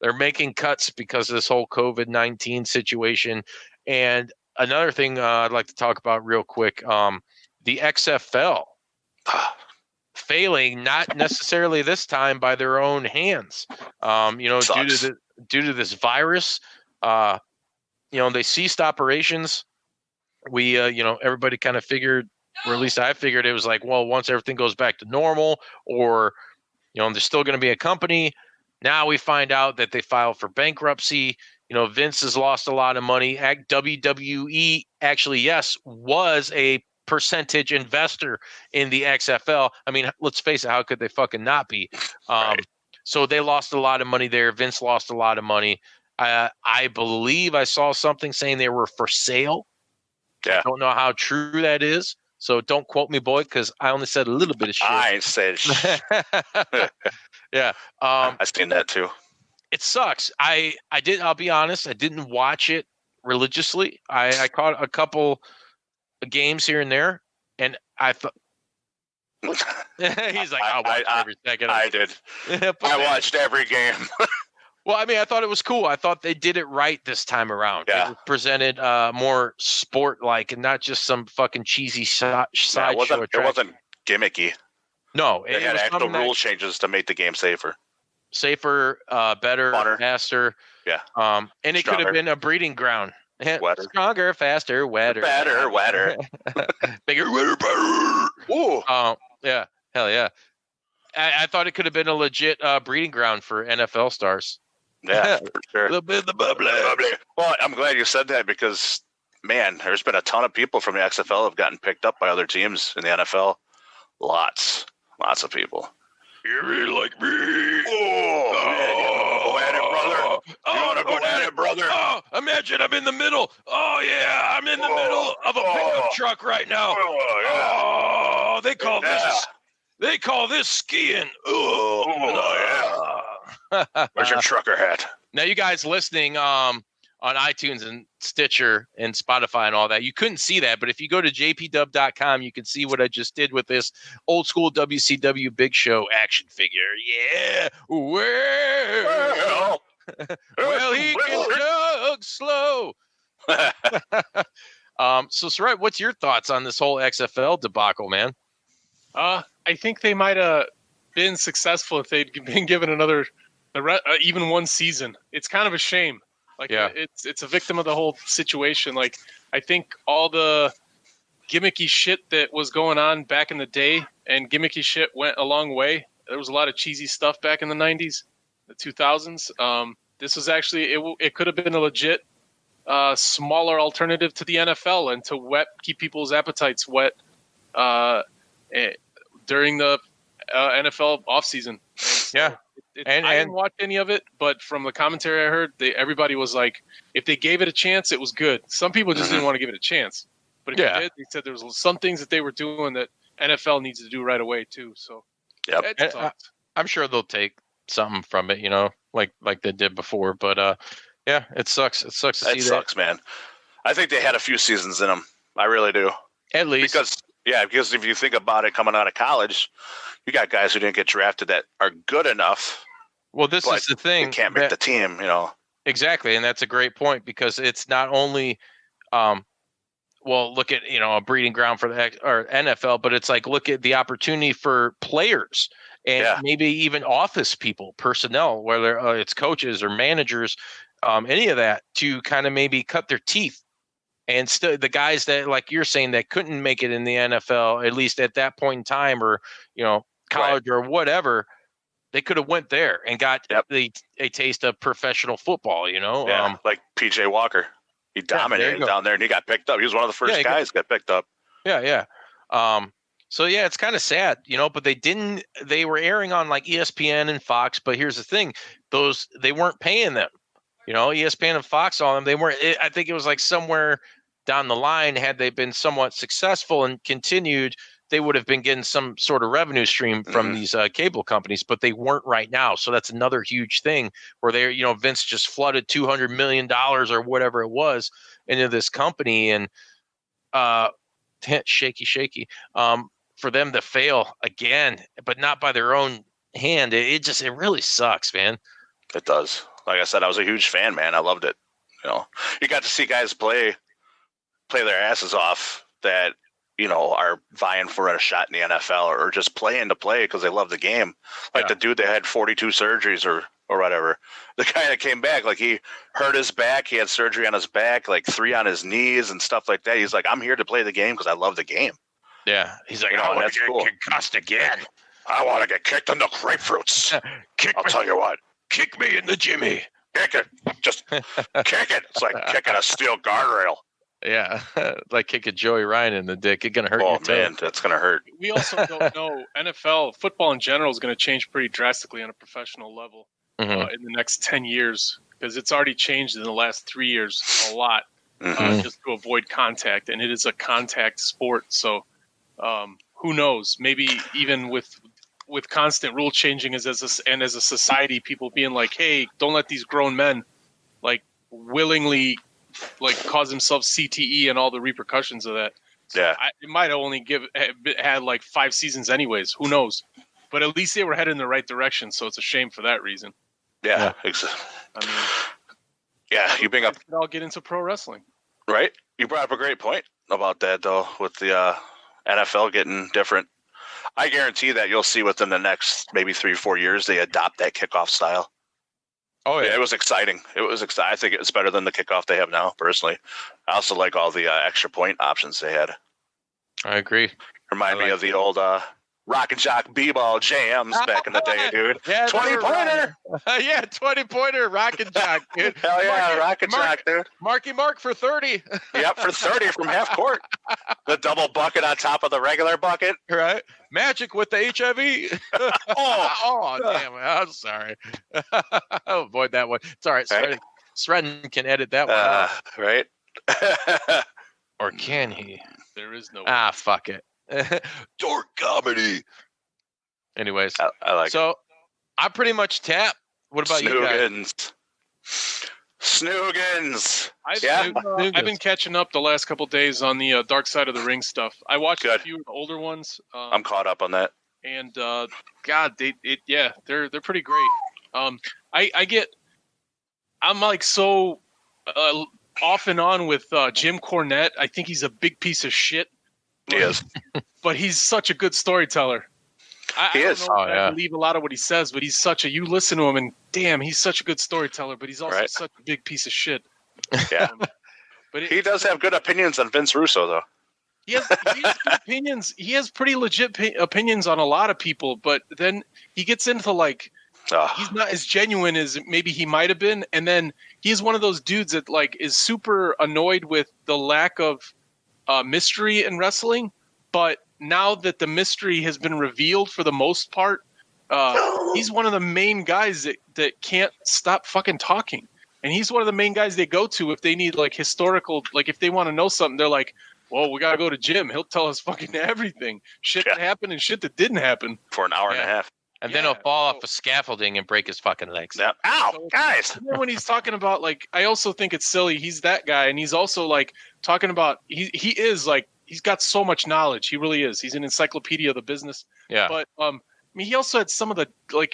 They're making cuts because of this whole COVID-19 situation. And another thing I'd like to talk about real quick, the XFL failing, not necessarily this time by their own hands. Due to this virus, they ceased operations. We, everybody kind of figured, or at least I figured it was like, well, once everything goes back to normal, or, there's still going to be a company. Now we find out that they filed for bankruptcy. Vince has lost a lot of money. WWE actually, yes, was a percentage investor in the XFL. I mean, let's face it, how could they fucking not be? Right. So they lost a lot of money there. Vince lost a lot of money. I believe I saw something saying they were for sale. Yeah. I don't know how true that is. So don't quote me, boy, because I only said a little bit of shit. I ain't said shit. Yeah. I've seen that too. It sucks. I'll be honest, I didn't watch it religiously. I caught a couple games here and there, and I thought he's like, I'll watch every second. I did. I watched every game. Well, I mean, I thought it was cool. I thought they did it right this time around. Yeah. It was presented more sport-like and not just some fucking cheesy sideshow attraction. It wasn't gimmicky. No, They had actual rule changes to make the game safer. Safer, better, Funner. faster. Yeah. And it could have been a breeding ground. Wetter. Stronger, faster, wetter. Better, wetter. Bigger, wetter, better. Ooh. Yeah. Hell yeah. I thought it could have been a legit breeding ground for NFL stars. Yeah, for sure. A little bit of the bubbly. Well, I'm glad you said that because, man, there's been a ton of people from the XFL have gotten picked up by other teams in the NFL. Lots of people. You really like me? Oh, go at it, brother. You want to go at it, brother? Oh, imagine I'm in the middle. Oh, yeah, I'm in the middle of a pickup truck right now. Oh, yeah. Oh, they call this skiing. Oh, yeah. Where's your trucker hat? Now, you guys listening on iTunes and Stitcher and Spotify and all that, you couldn't see that, but if you go to jpdub.com, you can see what I just did with this old school WCW Big Show action figure. Yeah. Well, he can jog slow. So, Sreten, what's your thoughts on this whole XFL debacle, man? I think they might have been successful if they'd been given even one season. It's kind of a shame. Like, yeah. It's a victim of the whole situation. Like, I think all the gimmicky shit that was going on back in the day, and gimmicky shit went a long way. There was a lot of cheesy stuff back in the 90s, the 2000s. This was actually, it could have been a legit smaller alternative to the NFL and to keep people's appetites wet during the NFL offseason. So yeah. I didn't watch any of it, but from the commentary I heard, everybody was like, if they gave it a chance, it was good. Some people just didn't want to give it a chance. But if they did, they said there was some things that they were doing that NFL needs to do right away too. So I'm sure they'll take something from it, like they did before. But yeah, it sucks. It sucks to see that. It sucks, man. I think they had a few seasons in them. I really do. At least. Because if you think about it, coming out of college, you got guys who didn't get drafted that are good enough. Well, this is the thing. They can't make the team, Exactly, and that's a great point because it's not only, look at a breeding ground for the NFL, but it's like look at the opportunity for players and maybe even office people, personnel, whether it's coaches or managers, any of that, to kind of maybe cut their teeth. And still, the guys that, like you're saying, that couldn't make it in the NFL, at least at that point in time, or college or whatever, they could have went there and got a taste of professional football. Like PJ Walker, he dominated down there, and he got picked up. He was one of the first guys that got picked up. Yeah. So yeah, it's kind of sad, but they didn't. They were airing on like ESPN and Fox, but here's the thing: they weren't paying them. ESPN and Fox on them. They weren't. I think it was like somewhere down the line, had they been somewhat successful and continued, they would have been getting some sort of revenue stream from these cable companies, but they weren't right now. So that's another huge thing where Vince just flooded $200 million or whatever it was into this company, and shaky. For them to fail again, but not by their own hand, it really sucks, man. It does. like I said, I was a huge fan, man. I loved it. You got to see guys play their asses off that, are vying for a shot in the NFL or just playing to play because they love the game. Like the dude that had 42 surgeries or whatever. The guy that came back, like he hurt his back. He had surgery on his back, like 3 on his knees and stuff like that. He's like, I'm here to play the game because I love the game. Yeah. He's like, I want to get concussed again. I want to get kicked in the grapefruits. I'll tell you what. Kick me in the Jimmy. Kick it. Just kick it. It's like kicking a steel guardrail. Yeah, like kicking Joey Ryan in the dick. It's going to hurt your toe. Oh, man, that's going to hurt. We also don't know. NFL, football in general is going to change pretty drastically on a professional level in the next 10 years because it's already changed in the last 3 years a lot just to avoid contact. And it is a contact sport. So who knows? Maybe even with constant rule changing as a society, people being like, hey, don't let these grown men like willingly cause themselves CTE and all the repercussions of that. So it might only had like 5 seasons anyways. Who knows? But at least they were headed in the right direction. So it's a shame for that reason. Yeah. I mean, you bring up. I'll get into pro wrestling. Right. You brought up a great point about that though, with the NFL getting different. I guarantee that you'll see within the next maybe 3 or 4 years, they adopt that kickoff style. Oh yeah, it was exciting. I think it was better than the kickoff they have now. Personally, I also like all the extra point options they had. I agree. Remind me of the old Rock and Jock B-ball jams back in the day, dude. Yeah, 20-pointer. Yeah, 20-pointer Rock and Jock, dude. Hell yeah, Rock and Jock, dude. Marky Mark for 30. Yep, for 30 from half court. The double bucket on top of the regular bucket. Right. Magic with the HIV. Oh, damn it. I'm sorry. I'll avoid that one. It's all right. Sreten can edit that one out. Right. Or can he? There is no way. Fuck it. Dork comedy. Anyways. I like so I pretty much tap. What about you guys? Snoogans. I've been catching up the last couple days on the Dark Side of the Ring stuff. I watched a few of the older ones. I'm caught up on that. And God, they're pretty great. I'm like so off and on with Jim Cornette. I think he's a big piece of shit. He is. But he's such a good storyteller. I believe a lot of what he says, but you listen to him and damn, he's such a good storyteller, but he's also such a big piece of shit. Yeah. But he does have good opinions on Vince Russo, though. He has good opinions. He has pretty legit opinions on a lot of people, but then he gets into he's not as genuine as maybe he might have been. And then he's one of those dudes that is super annoyed with the lack of mystery in wrestling. But now that the mystery has been revealed for the most part, he's one of the main guys that can't stop fucking talking. And he's one of the main guys they go to if they need historical, if they want to know something, they're like, well, we got to go to Jim. He'll tell us fucking everything. Shit that happened and shit that didn't happen. For an hour and a half. And then he'll fall off a scaffolding and break his fucking legs. Yep. Ow, guys. When he's talking about, I also think it's silly. He's that guy. And he's also, talking about, he is, he's got so much knowledge. He really is. He's an encyclopedia of the business. Yeah. But, he also had some of the,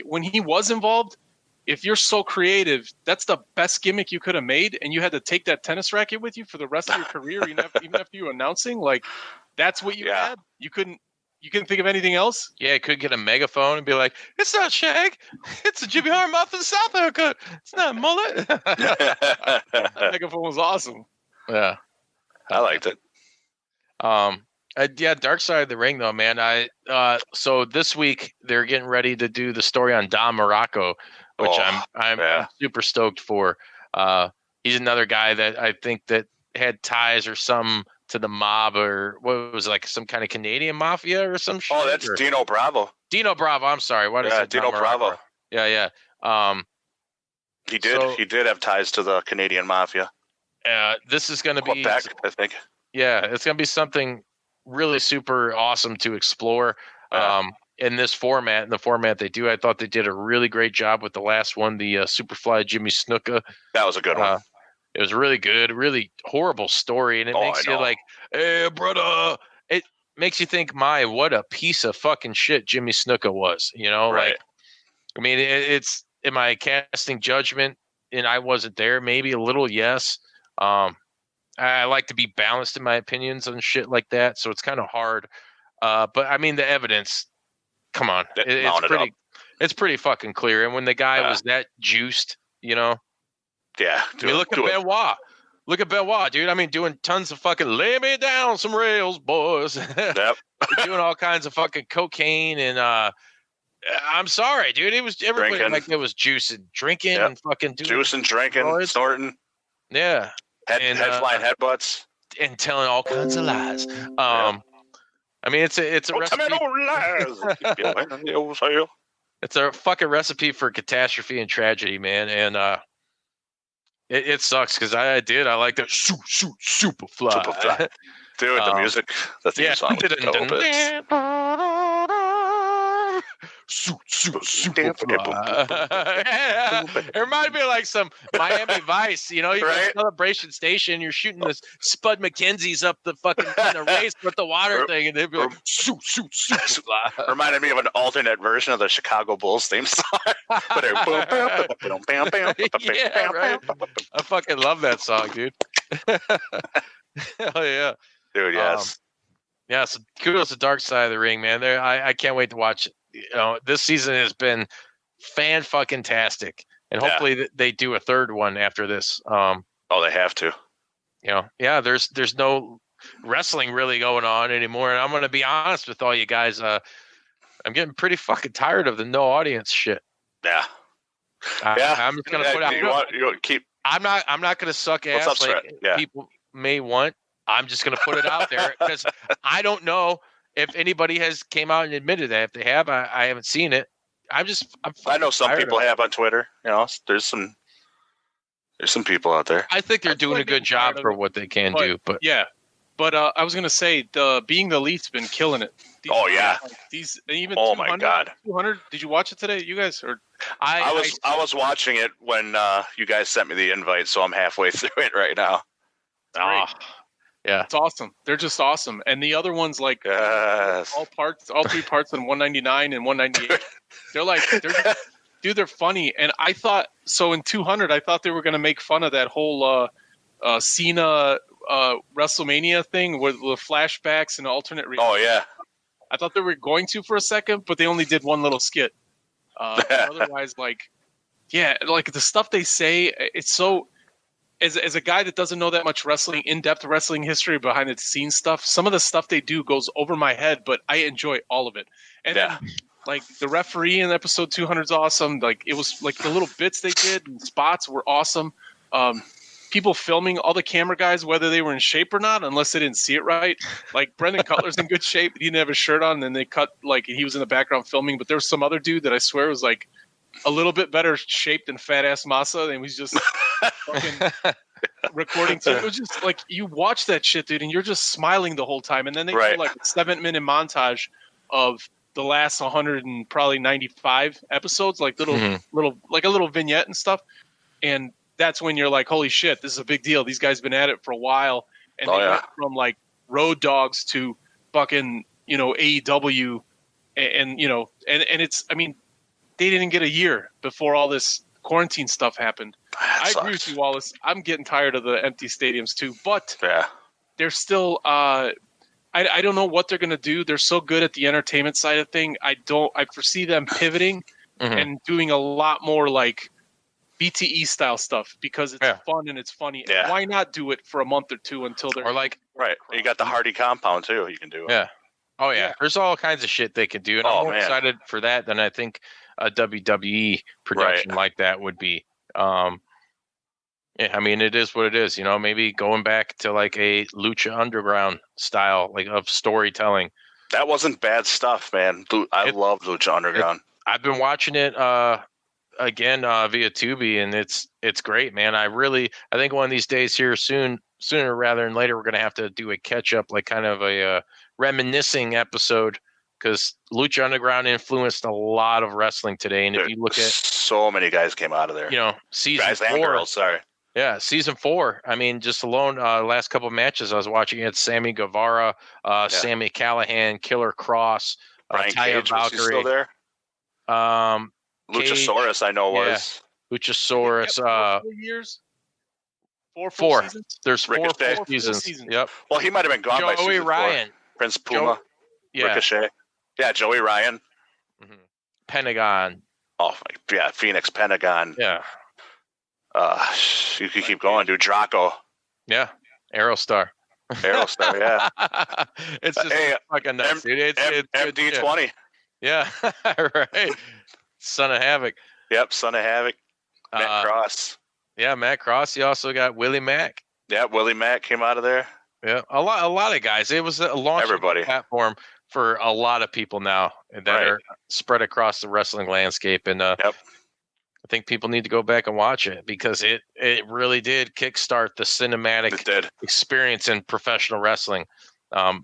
when he was involved, if you're so creative, that's the best gimmick you could have made, and you had to take that tennis racket with you for the rest of your career, even after you were announcing, that's what you had. You couldn't think of anything else? Yeah, you could get a megaphone and be like, it's not Shag. It's a Jimmy Hart mouth and South haircut. It's not a mullet. That megaphone was awesome. Yeah. I liked it. Dark Side of the Ring, though, man. So this week they're getting ready to do the story on Don Muraco, which I'm super stoked for. He's another guy that I think that had ties or some to the mob, or what was some kind of Canadian mafia or some shit. Oh, that's Dino Bravo. Dino Bravo. I'm sorry. What is it? Dino Bravo. Yeah. He did have ties to the Canadian mafia. This is going to be Quebec, I think. Yeah, it's going to be something really super awesome to explore. In this format, in the format they do. I thought they did a really great job with the last one, the Superfly Jimmy Snuka. That was a good one. It was really good, really horrible story, and it makes you hey, brother. It makes you think, what a piece of fucking shit Jimmy Snuka was. Right. I mean, it's, am I casting judgment and I wasn't there. Maybe a little, yes. I like to be balanced in my opinions on shit like that, so it's kind of hard. But I mean, the evidence. Come on, it's pretty fucking clear. And when the guy was that juiced, Yeah. Look at Benoit. Look at Benoit, dude. I mean, doing tons of fucking lay me down some rails, boys. Yep. Doing all kinds of fucking cocaine and I'm sorry, dude. It was everybody Drinking. like it was juicing, drinking, and fucking doing juicing, drinking, snorting. Yeah. Head flying headbutts. And telling all kinds of lies. I mean, it's a recipe. Tell me no lies. It's a fucking recipe for catastrophe and tragedy, man. And it sucks because I like that super fly. Dude, the music, the theme song was dope. Super fly. It reminded me of like some Miami Vice, you're Right? Celebration Station, you're shooting this Spud McKenzie's up the fucking race with the water thing, and they'd be like, super fly. Reminded me of an alternate version of the Chicago Bulls theme song. Yeah, right. I fucking love that song, dude. Hell yeah. Dude, yes. Yeah, so kudos to Dark Side of the Ring, man. I can't wait to watch it. This season has been fan-fucking-tastic. And hopefully they do a third one after this. They have to. There's no wrestling really going on anymore. And I'm going to be honest with all you guys. I'm getting pretty fucking tired of the no audience shit. Yeah. I'm just going to put out. I'm not going to suck ass people may want. I'm just going to put it out there because I don't know if anybody has came out and admitted that. If they have, I haven't seen it. I know some people have on Twitter. There's some people out there. I think they're doing a good job for what they can do. But I was gonna say being the Elite's been killing it. These even. Oh my god. 200. Did you watch it today, you guys? Or I was watching it when you guys sent me the invite, so I'm halfway through it right now. Yeah, it's awesome. They're just awesome, and the other ones all 3 parts on 199 and 198. They're funny. And I thought so in 200. I thought they were going to make fun of that whole Cena WrestleMania thing with the flashbacks and alternate. I thought they were going to for a second, but they only did one little skit. Otherwise, the stuff they say, it's so. As a guy that doesn't know that much in-depth wrestling history behind the scenes stuff, some of the stuff they do goes over my head, but I enjoy all of it. And then, the referee in episode 200 is awesome. It was the little bits they did and spots were awesome. People filming, all the camera guys, whether they were in shape or not, unless they didn't see it right. Brendan Cutler's in good shape. He didn't have a shirt on, and then they cut he was in the background filming. But there was some other dude that I swear was a little bit better shaped than fat ass Massa, and he was just fucking recording. It was just you watch that shit, dude, and you're just smiling the whole time. And then they do a 7-minute montage of the last 100 and probably 95 episodes, little a little vignette and stuff. And that's when you're like, holy shit, this is a big deal. These guys been at it for a while, and they went from Road Dogs to fucking AEW, and it's they didn't get a year before all this quarantine stuff happened. I agree with you, Wallace. I'm getting tired of the empty stadiums too, but they're still. I don't know what they're gonna do. They're so good at the entertainment side of thing. I foresee them pivoting and doing a lot more BTE style stuff because it's fun and it's funny. Yeah. Why not do it for a month or two until they're You got the Hardy compound too. You can do it. Yeah. Oh yeah. There's all kinds of shit they can do, and I'm more excited for that than I think a WWE production like that would be. It is what it is. Maybe going back to a Lucha Underground style of storytelling. That wasn't bad stuff, man. I love Lucha Underground. I've been watching it again via Tubi, and it's great, man. I think one of these days here sooner rather than later, we're gonna have to do a catch up, kind of a reminiscing episode, because Lucha Underground influenced a lot of wrestling today. And if you look at so many guys came out of there, season guys 4, and girls, sorry. Yeah, season 4. Just alone, last couple of matches I was watching, it's Sammy Guevara, Sammy Callahan, Killer Cross, Brian Taya Cage, was he Valkyrie. still there? Luchasaurus, I know was. Luchasaurus. 4 years. Four. Seasons? There's four Ricochet. seasons. Yep. Well, he might have been gone by Joey season Ryan. 4. Prince Puma. Yeah. Ricochet. Yeah, Joey Ryan. Mm-hmm. Pentagon. Oh, yeah, Phoenix, Pentagon. Yeah. You could keep going, dude. Draco. Yeah. Aerostar. Aerostar, yeah. It's just fucking nuts, dude. It's MD20. Yeah. Right. Son of Havoc. Yep, Son of Havoc. Matt Cross. Yeah, Matt Cross. You also got Willie Mack. Yeah, Willie Mack came out of there. Yeah, a lot of guys. It was a launch platform for a lot of people now that are spread across the wrestling landscape. And I think people need to go back and watch it because it really did kickstart the cinematic experience in professional wrestling.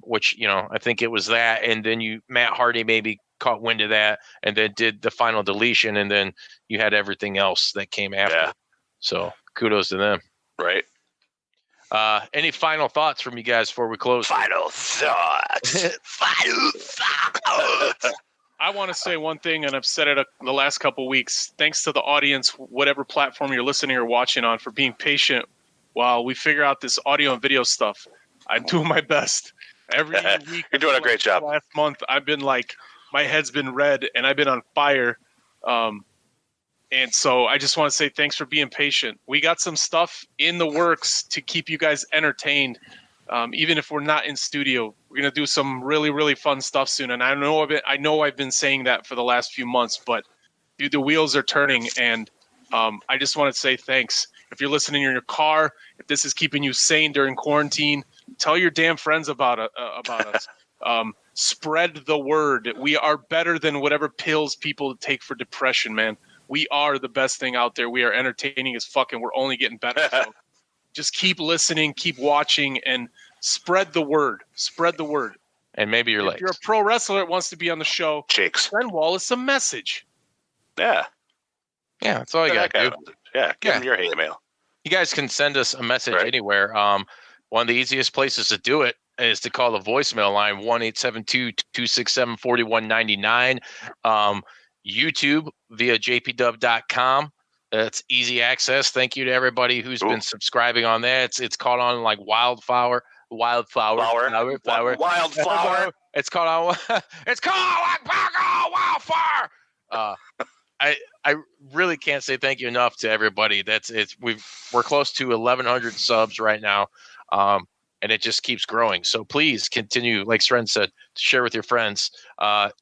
Which I think it was that, and then Matt Hardy maybe caught wind of that, and then did the final deletion, and then you had everything else that came after. Yeah. So kudos to them. Right. Any final thoughts from you guys before we close? Final thoughts. I want to say one thing, and I've said it the last couple of weeks. Thanks to the audience, whatever platform you're listening or watching on, for being patient while we figure out this audio and video stuff. I'm doing my best. Every week. You're doing a great job. Last month, I've been my head's been red, and I've been on fire. And so I just want to say thanks for being patient. We got some stuff in the works to keep you guys entertained, even if we're not in studio. We're gonna do some really, really fun stuff soon. And I know I've been saying that for the last few months, but dude, the wheels are turning, and I just want to say thanks. If you're listening in your car, if this is keeping you sane during quarantine, tell your damn friends about us. Spread the word. We are better than whatever pills people take for depression, man. We are the best thing out there. We are entertaining as fuck, and we're only getting better. So just keep listening, keep watching, and spread the word. Spread the word. And maybe if you're a pro wrestler that wants to be on the show, send Wallace a message. Yeah. Yeah, that's all you got to do. Yeah, give him your hate mail. You guys can send us a message anywhere. One of the easiest places to do it is to call the voicemail line, 1-872-267-4199. YouTube via jpdub.com. That's easy access. Thank you to everybody who's been subscribing on that. It's caught on like wildflower. It's caught on like wildfire. I really can't say thank you enough to everybody. We're close to 1,100 subs right now. And it just keeps growing. So please continue, like Sreten said, to share with your friends.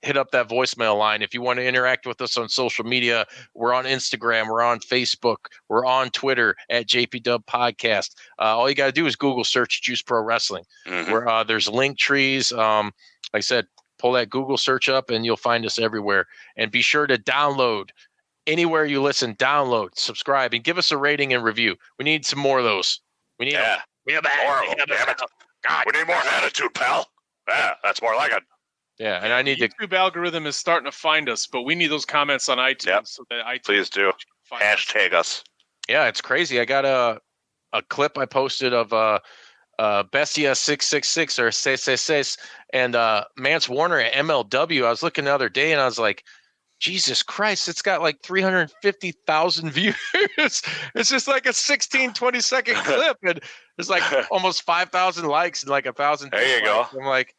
Hit up that voicemail line. If you want to interact with us on social media, we're on Instagram, we're on Facebook, we're on Twitter at JPW Podcast. All you got to do is Google search Juice Pro Wrestling. Mm-hmm. Where there's link trees. Like I said, pull that Google search up and you'll find us everywhere. And be sure to download. Anywhere you listen, download, subscribe, and give us a rating and review. We need some more of those. We need them. We need more attitude, pal. Yeah, that's more like it. Yeah, and I need the YouTube algorithm is starting to find us, but we need those comments on iTunes. Yep. So that iTunes please do. Hashtag us. Yeah, it's crazy. I got a clip I posted of Bestia 666 or 666 and Mance Warner at MLW. I was looking the other day and I was like, Jesus Christ, it's got like 350,000 views. It's just like a 20-second clip. And there's like almost 5,000 likes and like 1,000. There you go. I'm like,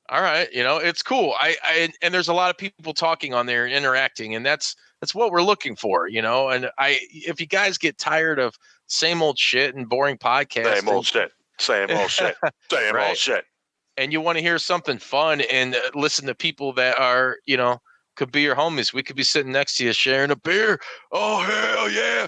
all right, it's cool. And there's a lot of people talking on there and interacting. And that's what we're looking for, and if you guys get tired of same old shit and boring podcasts. Same old shit. Same old shit. And you want to hear something fun and listen to people that are, could be your homies. We could be sitting next to you sharing a beer. Oh, hell yeah.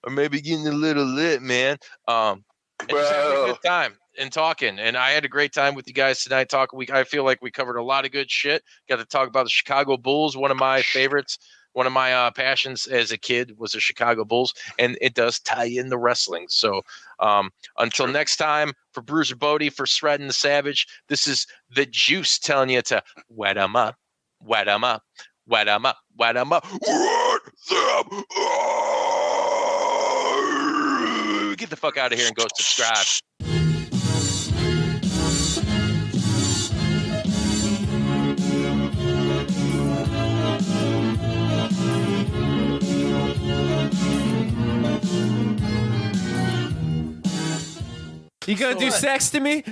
Or maybe getting a little lit, man. And just having a good time and talking. And I had a great time with you guys tonight talking. I feel like we covered a lot of good shit. Got to talk about the Chicago Bulls, one of my favorites. One of my passions as a kid was the Chicago Bulls, and it does tie in the wrestling. So until next time, for Bruiser Bodi, for Sreten the Savage, this is the Juice telling you to wet 'em up. Wet 'em up, wet 'em up, wet 'em up, wet them up. Get the fuck out of here and go subscribe. You gonna do sex to me?